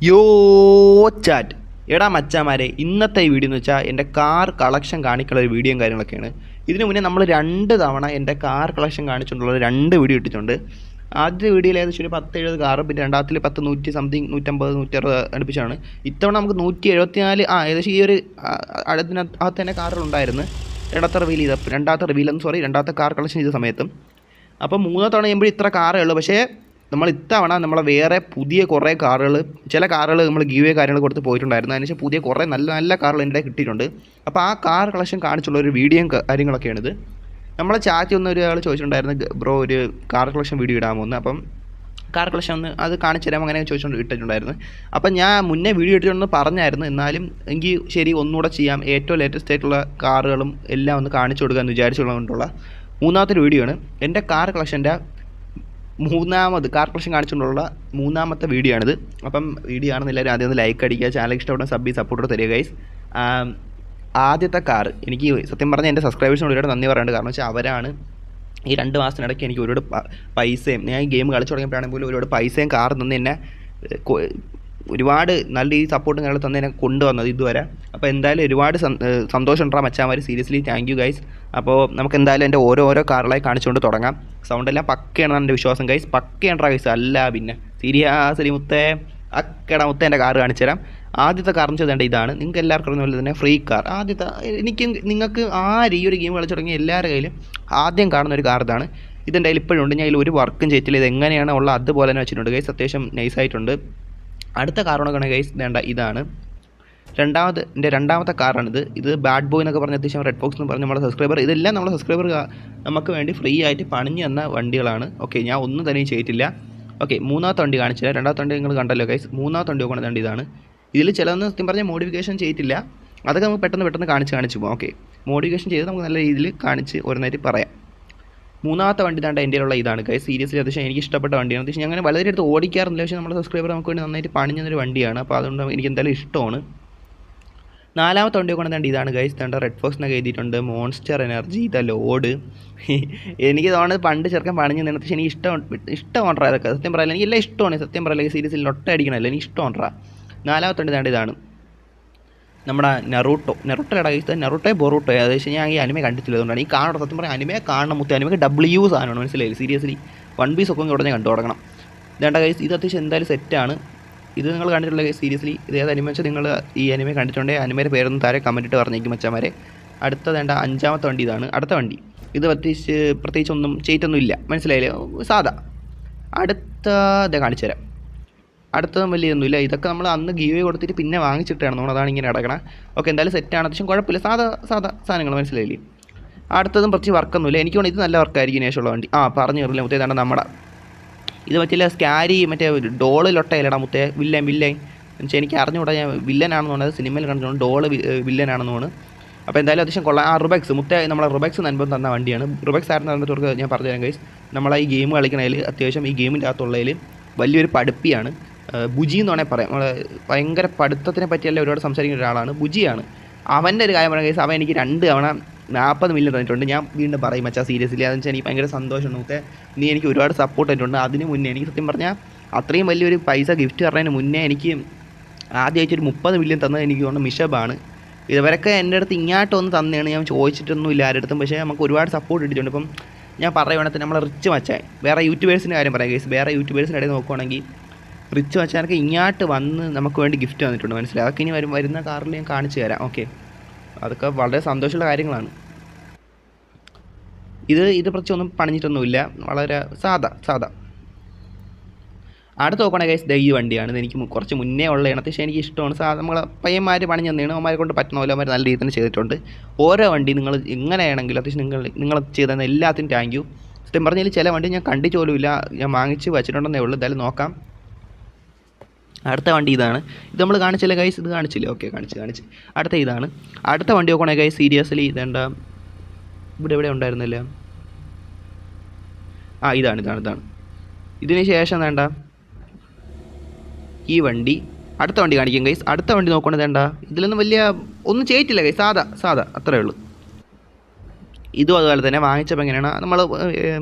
യോ ചാറ്റ് എടാ മച്ചാമാരെ, ഇന്നത്തെ ഈ വീഡിയോ എന്ന് വെച്ചാൽ എൻ്റെ കാർ കളക്ഷൻ കാണിക്കുന്ന ഒരു വീഡിയോയും കാര്യങ്ങളൊക്കെയാണ്. ഇതിനു മുന്നേ നമ്മൾ 2 തവണ എൻ്റെ കാർ കളക്ഷൻ കാണിച്ചുകൊണ്ടുള്ള 2 വീഡിയോ ഇട്ടിട്ടുണ്ട്. ആദ്യ വീഡിയോയിൽ ഏകദേശം ഒരു 10-70 കാറ്, പിന്നെ രണ്ടാമത്തിൽ 100 സംതിങ് 150 160 അടുപ്പിച്ചാണ്. ഇത്തവണ നമുക്ക് 174 ഏകദേശം ഈ ഒരു അതിനകത്ത് തന്നെ കാറുകളുണ്ടായിരുന്നു. രണ്ടാമത്തെ കാർ കളക്ഷൻ ചെയ്ത സമയത്തും. അപ്പോൾ 3 തവണ ചെയ്യുമ്പോൾ ഇത്ര കാറേ ഉള്ളൂ. പക്ഷേ നമ്മൾ ഇത്തവണ നമ്മളെ വേറെ പുതിയ കുറേ കാറുകൾ, ചില കാറുകൾ നമ്മൾ ഗീവേ കാര്യങ്ങൾ കൊടുത്ത് പോയിട്ടുണ്ടായിരുന്നു. അതിനുശേഷം പുതിയ കുറേ നല്ല നല്ല കാറുകൾ എൻ്റെ കിട്ടിയിട്ടുണ്ട്. അപ്പോൾ ആ കാർ കളക്ഷൻ കാണിച്ചുള്ള ഒരു വീഡിയോയും കാര്യങ്ങളൊക്കെയാണിത്. നമ്മളെ ചാറ്റ് ഒന്ന് ഒരാൾ ചോദിച്ചിട്ടുണ്ടായിരുന്നു, ബ്രോ ഒരു കാർ കളക്ഷൻ വീഡിയോ ഇടാമോ എന്ന്. അപ്പം കാർ കളക്ഷൻ ഒന്ന് അത് കാണിച്ചു തരാമോ അങ്ങനെ ചോദിച്ചുകൊണ്ട് ഇട്ടിട്ടുണ്ടായിരുന്നു. അപ്പം ഞാൻ മുന്നേ വീഡിയോ ഇട്ടിട്ടുണ്ടെന്ന് പറഞ്ഞായിരുന്നു. എന്നാലും എനിക്ക് ശരി ഒന്നുകൂടെ ചെയ്യാം, ഏറ്റവും ലേറ്റസ്റ്റ് ആയിട്ടുള്ള കാറുകളും എല്ലാം ഒന്ന് കാണിച്ചു കൊടുക്കാമെന്ന് വിചാരിച്ചുകൊണ്ടുള്ള 3ാമത്തെ വീഡിയോ ആണ്. എൻ്റെ കാർ കളക്ഷൻ്റെ കാർ കളക്ഷൻ കാണിച്ചുകൊണ്ടുള്ള 3ാമത്തെ വീഡിയോ ആണിത്. അപ്പം വീഡിയോ ആണെന്ന് എല്ലാവരും ആദ്യം ഒന്ന് ലൈക്ക് അടിക്കുക, ചാനൽ ഇഷ്ടപ്പെടുന്ന സപ്പോർട്ട് തരിക ഗൈസ്. ആദ്യത്തെ കാർ എനിക്ക് സത്യം പറഞ്ഞാൽ എൻ്റെ സബ്സ്ക്രൈബേഴ്സിനോട് ഒരുപാട് നന്ദി പറയാനുണ്ട്. കാരണം വെച്ചാൽ അവരാണ് ഈ 2 മാസത്തിനിടയ്ക്ക് എനിക്ക് ഒരുപാട് പൈസയും, ഞാൻ ഈ ഗെയിം കളിച്ചു തുടങ്ങിയപ്പോഴാണെങ്കിൽ പോലും ഒരുപാട് പൈസയും കാർ തന്ന് എന്നെ ഒരുപാട് നല്ല ഈ സപ്പോർട്ടും കാര്യങ്ങൾ തന്നെ എന്നെ കൊണ്ടുവന്നത് ഇതുവരെ. അപ്പോൾ എന്തായാലും ഒരുപാട് സന്തോഷമുണ്ടാ മച്ചാമാർ, സീരിയസ്ലി താങ്ക് യു ഗൈസ്. അപ്പോൾ നമുക്ക് എന്തായാലും എൻ്റെ ഓരോ കാറുകളായി കാണിച്ചുകൊണ്ട് തുടങ്ങാം. സൗണ്ടെല്ലാം പക്കയാണെന്നാണ് എൻ്റെ വിശ്വാസം ഗൈസ്. പക്കയാണ്ടാ ഗൈസ്, അല്ല പിന്നെ സീരിയസ്ലി മുത്തേ എൻ്റെ കാറ് കാണിച്ചു തരാം. ആദ്യത്തെ കാർന്ന് ചെയ്തേണ്ട ഇതാണ്. നിങ്ങൾക്ക് എല്ലാവർക്കും അറിയുന്ന പോലെ തന്നെ ഫ്രീ കാർ. നിങ്ങൾക്ക് ഈ ഒരു ഗെയിം കളിച്ചു തുടങ്ങിയ എല്ലാവരുടെ കയ്യിലും ആദ്യം കാണുന്ന ഒരു കാർ ഇതാണ്. ഇതെൻ്റെ കയ്യിൽ ഇപ്പോഴും ഉണ്ട്. ഞാൻ ഇതിൽ ഒരു വർക്കും ചെയ്തിട്ടില്ല. ഇത് എങ്ങനെയാണ് ഉള്ള അതുപോലെ തന്നെ വെച്ചിട്ടുണ്ട് ഗൈസ്. അത്യാവശ്യം നൈസായിട്ടുണ്ട്. അടുത്ത കാറുകളൊക്കെ ഗൈസ് വേണ്ട ഇതാണ്. എൻ്റെ രണ്ടാമത്തെ കാറാണിത്. ഇത് ബാഡ് ബോയ് എന്നൊക്കെ പറഞ്ഞ അത്യാവശ്യം റെഡ് ഫോക്സ് എന്ന് പറഞ്ഞ നമ്മുടെ സബ്സ്ക്രൈബർ, ഇതെല്ലാം നമ്മുടെ സബ്സ്ക്രൈബർ നമുക്ക് വേണ്ടി ഫ്രീ ആയിട്ട് പണിഞ്ഞു തന്ന വണ്ടികളാണ്. ഓക്കെ, ഞാൻ ഒന്നും തന്നെ ചെയ്തിട്ടില്ല. ഓക്കെ, 3ാമത്തെ വണ്ടി കാണിച്ചില്ല. 2ാമത്തെ വണ്ടി നിങ്ങൾ കണ്ടല്ലോ ഗൈസ്. 3ാമത്തെ വണ്ടി നോക്കണ വണ്ടി ഇതാണ്. ഇതിൽ ചിലതൊന്നും സത്യം പറഞ്ഞാൽ മോഡിഫിക്കേഷൻ ചെയ്തിട്ടില്ല. അതൊക്കെ നമുക്ക് പെട്ടെന്ന് കാണിച്ച് പോകാം. ഓക്കെ, മോഡിഫിക്കേഷൻ ചെയ്ത് നമുക്ക് നല്ല രീതിയിൽ കാണിച്ച് ഓരോന്നായിട്ട് പറയാം. 3ാമത്തെ വണ്ടി താണ്ട എൻ്റെ ഉള്ള ഇതാണ് ഗൈസ്. സീരിയസ്ലി അത്യാവശ്യം എനിക്ക് ഇഷ്ടപ്പെട്ട വണ്ടിയാണ്. അത്യാവശ്യം ഞാൻ അങ്ങനെ വളരെ അടുത്ത് ഓടിക്കാറില്ല. പക്ഷേ നമ്മുടെ സബ്സ്ക്രൈബർ നമുക്ക് വേണ്ടി നന്നായിട്ട് പണിഞ്ഞൊരു വണ്ടിയാണ്. അപ്പോൾ അതുകൊണ്ട് എനിക്ക് എന്തായാലും ഇഷ്ടമാണ്. 4ാമത്തെ വണ്ടി നോക്കണമെന്നുണ്ട് ഇതാണ് ഗൈസ്. തേണ്ട റെഡ് ഫോക്സ് എന്നൊക്കെ എഴുതിയിട്ടുണ്ട്. Monster energy, the load. എനിക്ക് തോന്നുന്നത് പണ്ട് ചെറുക്കൻ പണിഞ്ഞ് നിന്നിട്ട്. പക്ഷേ എനിക്ക് ഇഷ്ടമാണ് അതൊക്കെ സത്യം പറയാൻ. എനിക്ക് എല്ലാം ഇഷ്ടമാണ് സത്യം പറയാൻ. സീരിയസ്ലി ലൊട്ട അടിക്കണമല്ലോ, എനിക്ക് ഇഷ്ടമാണ്. 4ാമത്തെ വണ്ടി താണ്ട് ഇതാണ് നമ്മുടെ നെറൂട്ടോ ഗൈസ്. നെറൂട്ടോയോ ബൊറൂട്ടോ ഏകദേശം ഞാൻ ഈ അനിമ കണ്ടിട്ടില്ല. അതുകൊണ്ടാണ് ഈ കാണണം സത്യം പറയാം. അനിമയെ കാണണം മുത്തേ. അനിമയ്ക്ക് W സാധനമാണ്, മനസ്സിലായില്ല. സീരിയസ്ലി 1 പീസ് ഒക്കെ ഉടനെ കണ്ടു തുടങ്ങണം. ഇതേണ്ട ഗൈസ്, ഇത് അത്യാവശ്യം എന്തായാലും സെറ്റാണ്. ഇത് നിങ്ങൾ കണ്ടിട്ടുള്ള ഗൈസ്. സീരിയസ്ലി ഇത് ഏത് അനിമ വെച്ചാൽ നിങ്ങൾ ഈ അനിമ കണ്ടിട്ടുണ്ടെങ്കിൽ അനിമയുടെ പേരൊന്നും താരെ കമൻറ്റിട്ട് പറഞ്ഞേക്കും മച്ചാമാരെ. അടുത്ത വേണ്ട 5ാമത്തെ വണ്ടി ഇതാണ്. അടുത്ത വണ്ടി ഇത് പ്രത്യേകിച്ചൊന്നും ചെയ്തിട്ടൊന്നും ഇല്ല, മനസ്സിലായില്ലേ, സാധാ. ഇതേ കാണിച്ചു തരാം. അടുത്തതും വലിയൊന്നുമില്ല. ഇതൊക്കെ നമ്മൾ അന്ന് ഗീവേ കൊടുത്തിട്ട് പിന്നെ വാങ്ങിച്ചിട്ടാണ് നമ്മൾ, അതാണ് ഇങ്ങനെ കിടക്കണം. ഓക്കെ, എന്തായാലും സെറ്റാണ്. അത്യാവശ്യം കുഴപ്പമില്ല, സാധാ സാധനങ്ങൾ, മനസ്സിലായില്ലേ. അടുത്തതും പ്രത്യേകിച്ച് വർക്കൊന്നുമില്ല. എനിക്ക് തോന്നുന്നു ഇത് നല്ല വർക്കായിരിക്കും ശേഷമുള്ള വണ്ടി. പറഞ്ഞു തരില്ല മുത്തേ. ഇതാണ് നമ്മുടെ ഇത് പറ്റില്ല സ്കാരി മറ്റേ ഡോളിലൊട്ടയിലടാ മുത്തേ. വില്ലൻ എന്നുവെച്ചാൽ എനിക്ക് അറിഞ്ഞുകൂടാ. ഞാൻ വില്ലനാണെന്ന് തോന്നുന്നത് സിനിമയിൽ കണ്ടിട്ടുണ്ട്. ഡോള് വില്ലനാണെന്ന് തോന്നുന്നു. അപ്പോൾ എന്തായാലും അത്യാവശ്യം കൊള്ളാം. റുബെക്സ് മുത്തേ, നമ്മളെ റുബെക്സ് നൻപം തന്ന വണ്ടിയാണ്. റുബെക്സ് ആയിരുന്നു തന്നിട്ടവർക്ക് ഞാൻ പറഞ്ഞു തരാം ഗൈസ്. നമ്മളെ ഈ ഗെയിം കളിക്കണതിൽ അത്യാവശ്യം ഈ ഗെയിമിൻ്റെ അകത്തുള്ളതിൽ വലിയൊരു പഠിപ്പിയാണ്. ബുജി എന്ന് വേണമെങ്കിൽ പറയാം. നമ്മളെ ഭയങ്കര പഠിത്തത്തിനെ പറ്റിയല്ല ഒരുപാട് സംസാരിക്കുന്ന ഒരാളാണ്, ബുജിയാണ്. അവൻ്റെ ഒരു കാര്യം പറയാം ഗൈസ്. അവൻ എനിക്ക് 2 തവണ 40 മില്യൺ തന്നിട്ടുണ്ട്. ഞാൻ വീണ്ടും പറയും മച്ചാ, സീരിയസ്ലി അതെന്ന് വെച്ചാൽ എനിക്ക് ഭയങ്കര സന്തോഷമാണ് മുത്തേ. നീ എനിക്ക് ഒരുപാട് സപ്പോർട്ട് ചെയ്തിട്ടുണ്ട്. അതിന് മുന്നേ എനിക്ക് സത്യം പറഞ്ഞാൽ അത്രയും വലിയൊരു പൈസ ഗിഫ്റ്റ് തരുന്നതിന് മുന്നേ എനിക്ക് ആദ്യമായിട്ട് ഒരു 30 മില്യൺ തന്നത് എനിക്ക് തോന്നുന്നു മിഷബാണ്. ഇവരൊക്കെ എൻ്റെ അടുത്ത് ഇങ്ങോട്ടൊന്ന് തന്നെയാണ്, ഞാൻ ചോദിച്ചിട്ടൊന്നും ഇല്ല ആരുടെ അടുത്തും. പക്ഷേ നമുക്ക് ഒരുപാട് സപ്പോർട്ട് ഇട്ടിട്ടുണ്ട്. ഇപ്പം ഞാൻ പറയുവാണെങ്കിൽ നമ്മളെ റിച്ച് മച്ചാൻ, വേറെ യൂട്യൂബേഴ്സിൻ്റെ കാര്യം പറയാം ഗൈസ്. വേറെ യൂട്യൂബേഴ്സിൻ്റെ ഇടയിൽ നോക്കുവാണെങ്കിൽ റിച്ച് മച്ചാനൊക്കെ ഇങ്ങോട്ട് വന്ന് നമുക്ക് വേണ്ടി ഗിഫ്റ്റ് തന്നിട്ടുണ്ട്, മനസ്സിലായി. അതൊക്കെ ഇനി വരുന്ന കാറിൽ ഞാൻ കാണിച്ചു തരാം. ഓക്കെ, അതൊക്കെ വളരെ സന്തോഷമുള്ള കാര്യങ്ങളാണ്. ഇത് പ്രത്യേകിച്ചൊന്നും പണിഞ്ഞിട്ടൊന്നുമില്ല, വളരെ സാധാ. അടുത്ത് നോക്കുകയാണെങ്കിൽ ഗൈസ് ഈ വണ്ടിയാണ്. ഇത് എനിക്ക് കുറച്ച് മുന്നേ ഉള്ള അത്യാവശ്യം എനിക്ക് ഇഷ്ടമാണ്. നമ്മളെ പയ്യന്മാർ പണിഞ്ഞു തന്നെയാണ്. അവന്മാരെ കൊണ്ട് പറ്റുന്ന പോലെ അവന്മാർ നല്ല രീതിയിൽ തന്നെ ചെയ്തിട്ടുണ്ട്. ഓരോ വണ്ടി നിങ്ങൾ എങ്ങനെയാണെങ്കിലും അത്യാവശ്യം നിങ്ങൾ ചെയ്ത എല്ലാത്തിനും താങ്ക് യു. സത്യം പറഞ്ഞാൽ ചില വണ്ടി ഞാൻ കണ്ടിട്ട് പോലും ഇല്ല, ഞാൻ വാങ്ങിച്ച് വെച്ചിട്ടുണ്ടെന്നേ ഉള്ളൂ. എന്തായാലും നോക്കാം. അടുത്ത വണ്ടി ഇതാണ്. ഇത് നമ്മൾ കാണിച്ചില്ല ഗൈസ്, ഇത് കാണിച്ചില്ല. ഓക്കെ, കാണിച്ച് അടുത്ത ഇതാണ്. അടുത്ത വണ്ടി നോക്കുകയാണെങ്കിൽ ഗൈസ് സീരിയസ്ലി ഇതേണ്ട ഇവിടെ ഉണ്ടായിരുന്നില്ല. ഇതാണ്. ഇതിന് ശേഷം വേണ്ട ഈ വണ്ടി. അടുത്ത വണ്ടി കാണിക്കും ഗൈസ്. അടുത്ത വണ്ടി നോക്കുകയാണെങ്കിൽ വേണ്ട ഇതിലൊന്നും വലിയ ഒന്നും ചെയ്തിട്ടില്ല ഗൈസ്, സാധാ അത്രേ ഉള്ളൂ. ഇതും അതുപോലെ തന്നെ വാങ്ങിച്ചപ്പോൾ എങ്ങനെയാണ് നമ്മൾ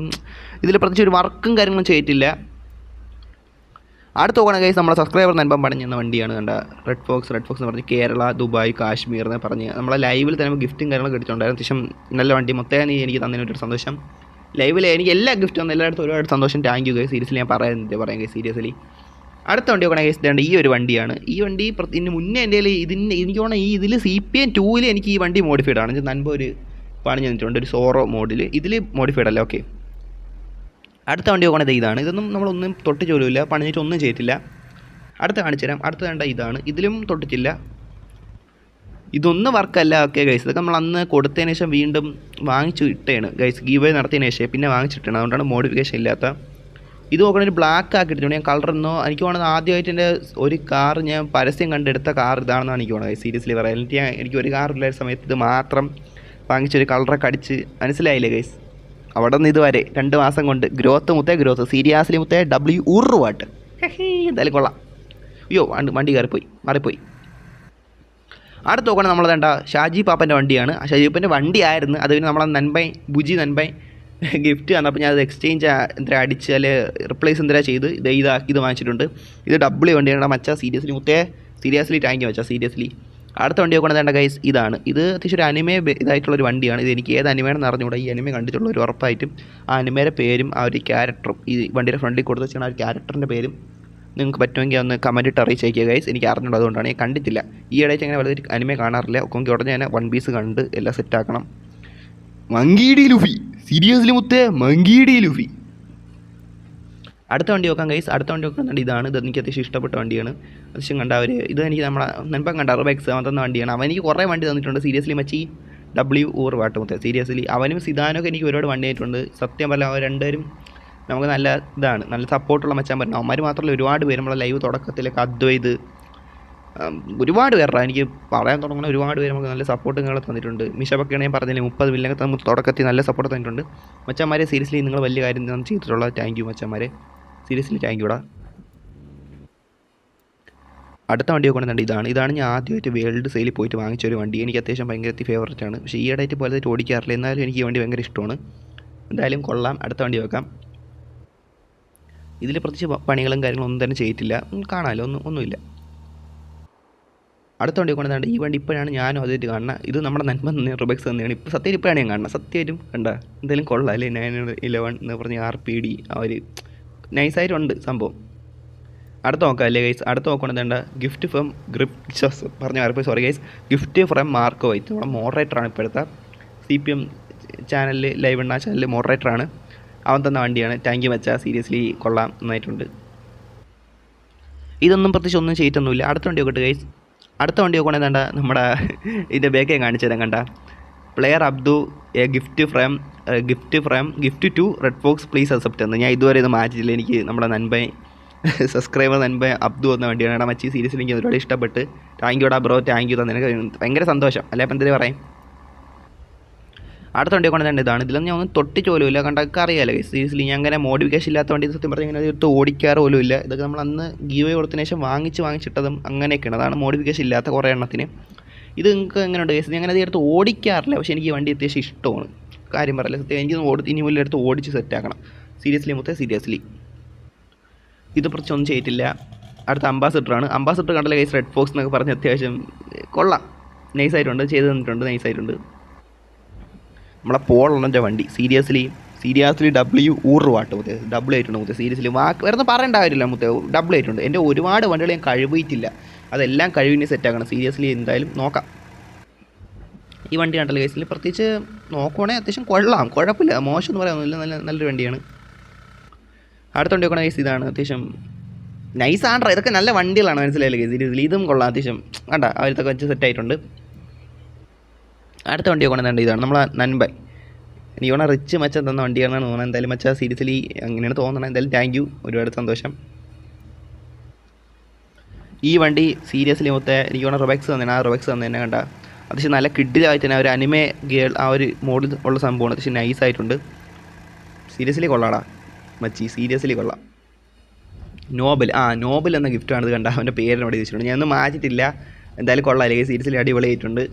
ഇതിൽ പ്രത്യേകിച്ച് ഒരു വർക്കും കാര്യങ്ങളും ചെയ്തിട്ടില്ല. അടുത്ത് നോക്കണം ഗൈസ് നമ്മളെ സബ്സ്ക്രൈബർ നൻപം പറഞ്ഞ വണ്ടിയാണ് കണ്ട റെഡ് ഫോക്സ് എന്ന് പറഞ്ഞ് കേരള ദുബായ് കാശ്മീർ എന്ന് പറഞ്ഞ് നമ്മളെ ലൈവിൽ തന്നെ ഗിഫ്റ്റും കാര്യങ്ങളൊക്കെ കിട്ടിയിട്ടുണ്ടായിരുന്നു. അത്യാവശ്യം നല്ല വണ്ടി മൊത്തം നീ എനിക്ക് തന്നതിനൊരു സന്തോഷം. ലൈവിൽ എനിക്ക് എല്ലാ ഗിഫ്റ്റും വന്നു, എല്ലായിടത്തും ഒരുപാട് സന്തോഷം. Thank you guys. സീരിയസ്ലി ഞാൻ പറയാം ഗൈസ് സീരിയസ്ലി. അടുത്ത വണ്ടി നോക്കണം ഗൈസ് ഇതേണ്ട ഈ ഒരു വണ്ടിയാണ്. ഈ വണ്ടി ഇതിന് മുന്നേ എൻ്റെ എനിക്ക് തോന്നുന്നു ഇതിൽ CPM 2 എനിക്ക് ഈ വണ്ടി മോഡിഫൈഡ് ആണ്. നൻപ് ഒരു പണി തന്നിട്ടുണ്ട് ഒരു സോറോ മോഡിൽ. ഇതിൽ മോഡിഫൈഡ് അല്ല. ഓക്കെ, അടുത്ത വണ്ടി നോക്കണത് ഇതാണ്. ഇതൊന്നും നമ്മളൊന്നും തൊട്ട് ചോലുമില്ല, പണിഞ്ഞിട്ടൊന്നും ചെയ്തിട്ടില്ല. അടുത്ത കാണിച്ചു തരാം. അടുത്ത വേണ്ട ഇതാണ്. ഇതിലും തൊട്ടിട്ടില്ല, ഇതൊന്നും വർക്കല്ല. ഓക്കെ ഗൈസ്, ഇതൊക്കെ നമ്മൾ അന്ന് കൊടുത്തതിന് ശേഷം വീണ്ടും വാങ്ങിച്ചു ഇട്ടേണ് ഗൈസ്. ഗീവ് നടത്തിയതിന് ശേഷം പിന്നെ വാങ്ങിച്ചിട്ടാണ്, അതുകൊണ്ടാണ് മോഡിഫിക്കേഷൻ ഇല്ലാത്ത. ഇത് നോക്കണ ഒരു ബ്ലാക്ക് ആക്കിയിട്ടുണ്ട് ഞാൻ കളറൊന്നോ. എനിക്ക് തോന്നുന്നത് ആദ്യമായിട്ട് എൻ്റെ ഒരു കാർ ഞാൻ പരസ്യം കണ്ടെടുത്ത കാർ ഇതാണെന്നാണ് എനിക്ക് തോന്നുന്നത് സീരിയസ്ലി പറയാം. എനിക്ക് ഒരു കാറില്ല സമയത്ത് ഇത് മാത്രം വാങ്ങിച്ചൊരു കളറൊക്കെ അടിച്ച് മനസ്സിലായില്ലേ ഗൈസ്. അവിടെ നിന്ന് ഇതുവരെ 2 മാസം കൊണ്ട് ഗ്രോത്ത് സീരിയസ്ലി W100 എന്തായാലും കൊള്ളാം. അയ്യോ വണ്ടി മാറിപ്പോയി. അടുത്ത് നോക്കണം നമ്മൾ വേണ്ട ഷാജി പാപ്പൻ്റെ വണ്ടിയാണ്. ഷാജി പാപ്പൻ്റെ വണ്ടിയായിരുന്നു അത്. പിന്നെ നമ്മളെ ബുജി നൻപൈ ഗിഫ്റ്റ് വന്നപ്പോൾ ഞാൻ അത് എക്സ്ചേഞ്ച് എന്താ അടിച്ച് അല്ലെങ്കിൽ റിപ്ലേസ് എന്തിനാ ചെയ്ത് ഇത് വാങ്ങിച്ചിട്ടുണ്ട്. ഇത് W വണ്ടിയാണ് മച്ചാ. സീരിയസ്ലി താങ്ക് യു മച്ചാ സീരിയസ്ലി. അടുത്ത വണ്ടി നോക്കണം വേണ്ട ഗൈസ് ഇതാണ്. ഇത് അത്യാവശ്യം ഒരു അനിമേ ഇതായിട്ടുള്ളൊരു വണ്ടിയാണ്. ഇത് എനിക്ക് ഏത് അനിമയാണെന്ന് അറിഞ്ഞുകൂടാ. ഈ അനിമേ കണ്ടിട്ടുള്ള ഒരു ഉറപ്പായിട്ടും ആ അനിമയുടെ പേരും ആ ഒരു ക്യാരക്ടറും ഈ വണ്ടിയുടെ ഫ്രണ്ടിൽ കൊടുത്ത് വെച്ചാൽ ആ ഒരു ക്യാരക്ടറിൻ്റെ പേരും നിങ്ങൾക്ക് പറ്റുമെങ്കിൽ ഒന്ന് കമൻറ്റ് ഇട്ട് അറിയിച്ചേക്കുക ഗൈസ്. എനിക്ക് അറിഞ്ഞുണ്ട്, അതുകൊണ്ടാണ് ഞാൻ കണ്ടിട്ടില്ല. ഈ ഇടയ്ക്ക് അങ്ങനെ വളരെ അനിമേ കാണാറില്ല. ഒക്കെ ഉടനെ ഞാൻ വൺ പീസ് കണ്ട് എല്ലാം സെറ്റാക്കണം. മങ്കീഡി ലുഫി സീരിയസ്ലി മങ്കീഡി ലുഫി. അടുത്ത വണ്ടി നോക്കാം ഗൈസ്. അടുത്ത വണ്ടി നോക്കുന്നുണ്ട് ഇതാണ്. ഇത് എനിക്ക് അത്യാവശ്യം ഇഷ്ടപ്പെട്ട വണ്ടിയാണ്. അത്യാവശ്യം കണ്ട അവർ ഇത് എനിക്ക് നമ്മളെ നൻപം കണ്ട അർബെക്സ് തന്ന വണ്ടിയാണ്. അവൻ എനിക്ക് കുറേ വണ്ടി തന്നിട്ടുണ്ട് സീരിയസ്ലി മച്ചി. W100 seriously. അവനും സിദാനൊക്കെ എനിക്ക് ഒരുപാട് വണ്ടി ആയിട്ടുണ്ട്. സത്യം പറഞ്ഞാൽ അവർ രണ്ടുപേരും നമുക്ക് നല്ല ഇതാണ്, നല്ല സപ്പോർട്ടുള്ള മച്ചാൻ പറഞ്ഞു. അവന്മാർ മാത്രമല്ല ഒരുപാട് പേര് നമ്മളെ ലൈവ് തുടക്കത്തിലൊക്കെ അദ്വൈത് ഒരുപാട് പേരുടെ എനിക്ക് പറയാൻ തുടങ്ങുന്ന ഒരുപാട് പേര് നമുക്ക് നല്ല സപ്പോർട്ടുകൾ തന്നിട്ടുണ്ട്. മിഷപ്പൊക്കെയാണ് ഞാൻ പറഞ്ഞില്ലേ 30 മില്യനൊക്കെ നമുക്ക് തുടക്കത്തിൽ നല്ല സപ്പോർട്ട് തന്നിട്ടുണ്ട് മച്ചാന്മാരെ. സീരിയസ്ലി നിങ്ങൾ വലിയ കാര്യം ചെയ്തിട്ടുള്ളത്. താങ്ക് യു മച്ചാന്മാരെ സീരിയസ്ലി താങ്ക് യുടാ. അടുത്ത വണ്ടി നോക്കുന്നുണ്ട് ഇതാണ് ഞാൻ ആദ്യമായിട്ട് വേൾഡ് സെയിലിൽ പോയിട്ട് വാങ്ങിച്ചൊരു വണ്ടി. എനിക്ക് അത്യാവശ്യം ഭയങ്കര ഫേവറേറ്റ് ആണ്. പക്ഷേ ഈയിടെയായിട്ട് പോലെ ഓടിക്കാറില്ല, എന്നാലും എനിക്ക് ഈ വണ്ടി ഭയങ്കര ഇഷ്ടമാണ്. എന്തായാലും കൊള്ളാം. അടുത്ത വണ്ടി വെക്കാം. ഇതിൽ പ്രത്യേകിച്ച് പണികളും കാര്യങ്ങളും ഒന്നും തന്നെ ചെയ്തിട്ടില്ല, കാണാമല്ലോ ഒന്നുമില്ല. അടുത്ത വണ്ടി കൊണ്ടുവന്നാണ്ട് ഈ വണ്ടി ഇപ്പോഴാണ് ഞാനും അതായിട്ട് കാണുന്നത്. ഇത് നമ്മുടെ നൻപൻ റുബെക്സ് തന്നെയാണ്. ഇപ്പോൾ സത്യം ഇപ്പോഴാണ് ഞാൻ കാണുന്നത്. സത്യമായിട്ടും കണ്ട എന്തായാലും കൊള്ളാം അല്ലേ. 911 എന്ന് പറഞ്ഞ് RPD ആ ഒരു നൈസായിട്ടുണ്ട് സംഭവം. അടുത്ത നോക്കാം അല്ലേ ഗൈസ്. അടുത്ത നോക്കണം വേണ്ട gift from gift from Marco white. നമ്മുടെ മോഡറേറ്ററാണ് ഇപ്പോഴത്തെ CPM ചാനലിൽ ലൈവ് എണ്ണ ചാനലിൽ മോഡറേറ്ററാണ്. അവൻ തന്ന വണ്ടിയാണ്. താങ്ക് യു മച്ചാ സീരിയസ്ലി കൊള്ളാം, നന്നായിട്ടുണ്ട്. ഇതൊന്നും പ്രത്യേകിച്ച് ഒന്നും ചെയ്തിട്ടൊന്നുമില്ല. അടുത്ത വണ്ടി നോക്കട്ടെ ഗൈസ്. അടുത്ത വണ്ടി നോക്കുകയാണെങ്കിൽ വേണ്ട നമ്മുടെ ഇതിൻ്റെ ബേക്കേ കാണിച്ചു തരാം കണ്ട. Player Abdu a gift to Red Fox please accept എന്ന്. ഞാൻ ഇതുവരെ ഇത് മാറ്റിയില്ല. എനിക്ക് നമ്മുടെ സബ്സ്ക്രൈബർ നൻപൈ അബ്ദു എന്ന വണ്ടിയാണ്. എടാ മച്ചി സീരിയസ്ലി എനിക്ക് ഒരുപാട് ഇഷ്ടപ്പെട്ട്. താങ്ക് യുടാ ബ്രോ, താങ്ക് യു തന്നെ. എനിക്ക് ഭയങ്കര സന്തോഷം അല്ലേ. അപ്പം എന്തെങ്കിലും പറയാം. അടുത്ത വണ്ടി കൊണ്ടുവരേണ്ട ഇതാണ്. ഇതിലൊന്നും ഞാൻ ഒന്നും തൊട്ട് പോലുമില്ല, കണ്ടൊക്കെ അറിയാമല്ലോ സീരിയസ്ലി. ഞാൻ അങ്ങനെ മോഡിഫിക്കേഷൻ ഇല്ലാത്ത വണ്ടി സത്യം പറഞ്ഞാൽ ഇങ്ങനെ എടുത്ത് ഓടിക്കാറ് പോലും ഇല്ല. ഇതൊക്കെ നമ്മൾ അന്ന് ഗീവ് കൊടുത്തതിന് ശേഷം വാങ്ങിച്ചിട്ടതും അങ്ങനെയൊക്കെയാണ്. അതാണ് മോഡിഫിക്കേഷൻ ഇല്ലാത്ത കുറേ എണ്ണത്തിന്. ഇത് നിങ്ങൾക്ക് എങ്ങനെയുണ്ട് കേസ്? ഞാൻ അങ്ങനെ അത് എടുത്ത് ഓടിക്കാറില്ല, പക്ഷേ എനിക്ക് ഈ വണ്ടി അത്യാവശ്യം ഇഷ്ടമാണ്. കാര്യം പറയില്ല സത്യം. എനിക്ക് ഇനി മുന്നിൽ എടുത്ത് ഓടിച്ച് സെറ്റാക്കണം സീരിയസ്ലി. ഇത് പ്രത്യേകിച്ചൊന്നും ചെയ്തിട്ടില്ല. അടുത്ത അംബാസിഡറാണ്. അംബാസിഡർ കണ്ടല്ലേ കേസ്, റെഡ് ഫോക്സ് എന്നൊക്കെ പറഞ്ഞ് അത്യാവശ്യം കൊള്ളാം, നൈസായിട്ടുണ്ട്, ചെയ്ത് തന്നിട്ടുണ്ട്, നൈസായിട്ടുണ്ട്. നമ്മളെ പോളണ്ടിൻ്റെ വണ്ടി സീരിയസ്ലി W100 മുത്തേ. ഡബിൾ ആയിട്ടുണ്ട് മുത്തേ സീരിയസ്ലി. വേറെ പറയേണ്ട കാര്യമില്ല മുത്തേ, ഡബിൾ ആയിട്ടുണ്ട്. എൻ്റെ ഒരുപാട് വണ്ടികൾ ഞാൻ കഴിവിട്ടില്ല, അതെല്ലാം കഴിവിനെ സെറ്റാക്കണം സീരിയസ്ലി. എന്തായാലും നോക്കാം. ഈ വണ്ടി കണ്ടല്ലോ കേസിൽ പ്രത്യേകിച്ച് നോക്കുവാണെങ്കിൽ അത്യാവശ്യം കൊള്ളാം, കുഴപ്പമില്ല, മോശം എന്ന് പറയാനൊന്നുമില്ല, നല്ലൊരു വണ്ടിയാണ്. അടുത്ത വണ്ടി നോക്കണ കേസ് ഇതാണ്. അത്യാവശ്യം നൈസാണ്. ഇതൊക്കെ നല്ല വണ്ടികളാണ്, മനസ്സിലായില്ലേ കേസ്. സീരിയസ്ലി ഇതും കൊള്ളാം അത്യാവശ്യം. കണ്ട അവരത്തൊക്കെ വെച്ച് സെറ്റായിട്ടുണ്ട്. അടുത്ത വണ്ടി കൊണ്ടുവന്നുണ്ട് ഇതാണ് നമ്മളെ നൻപൈ. എനിക്ക് തോന്നുന്ന റിച്ച് മച്ചാൻ തന്ന വണ്ടിയാണെന്നാണ് തോന്നുന്നത്. എന്തായാലും മച്ചാ സീരിയസ്ലി അങ്ങനെയാണ് തോന്നുന്നത്. എന്തായാലും താങ്ക് യു, ഒരുപാട് സന്തോഷം. ഈ വണ്ടി സീരിയസ്ലി മൊത്തം എനിക്ക് തോന്നുന്ന റൊബെക്സ് തന്നെയാണ്. ആ റൊബെക്സ് തന്നെ കണ്ട അത്യാവശ്യം നല്ല കിഡിലായിട്ട് തന്നെ ഒരു അനിമേ ഗേൾ ആ ഒരു മോഡിൽ ഉള്ള സംഭവമാണ്. അത്യാവശ്യം നൈസായിട്ടുണ്ട്. സീരിയസ്ലി കൊള്ളാടാ മച്ചി, സീരിയസ്ലി കൊള്ളാം. നോബൽ എന്ന ഗിഫ്റ്റാണിത് കണ്ട. അവൻ്റെ പേരിന് അവിടെ വെച്ചിട്ടുണ്ട്, ഞാനൊന്നും മാറ്റിയിട്ടില്ല. എന്തായാലും കൊള്ളാം അല്ലെങ്കിൽ സീരിയസ്ലി അടിപൊളിയായിട്ടുണ്ട്.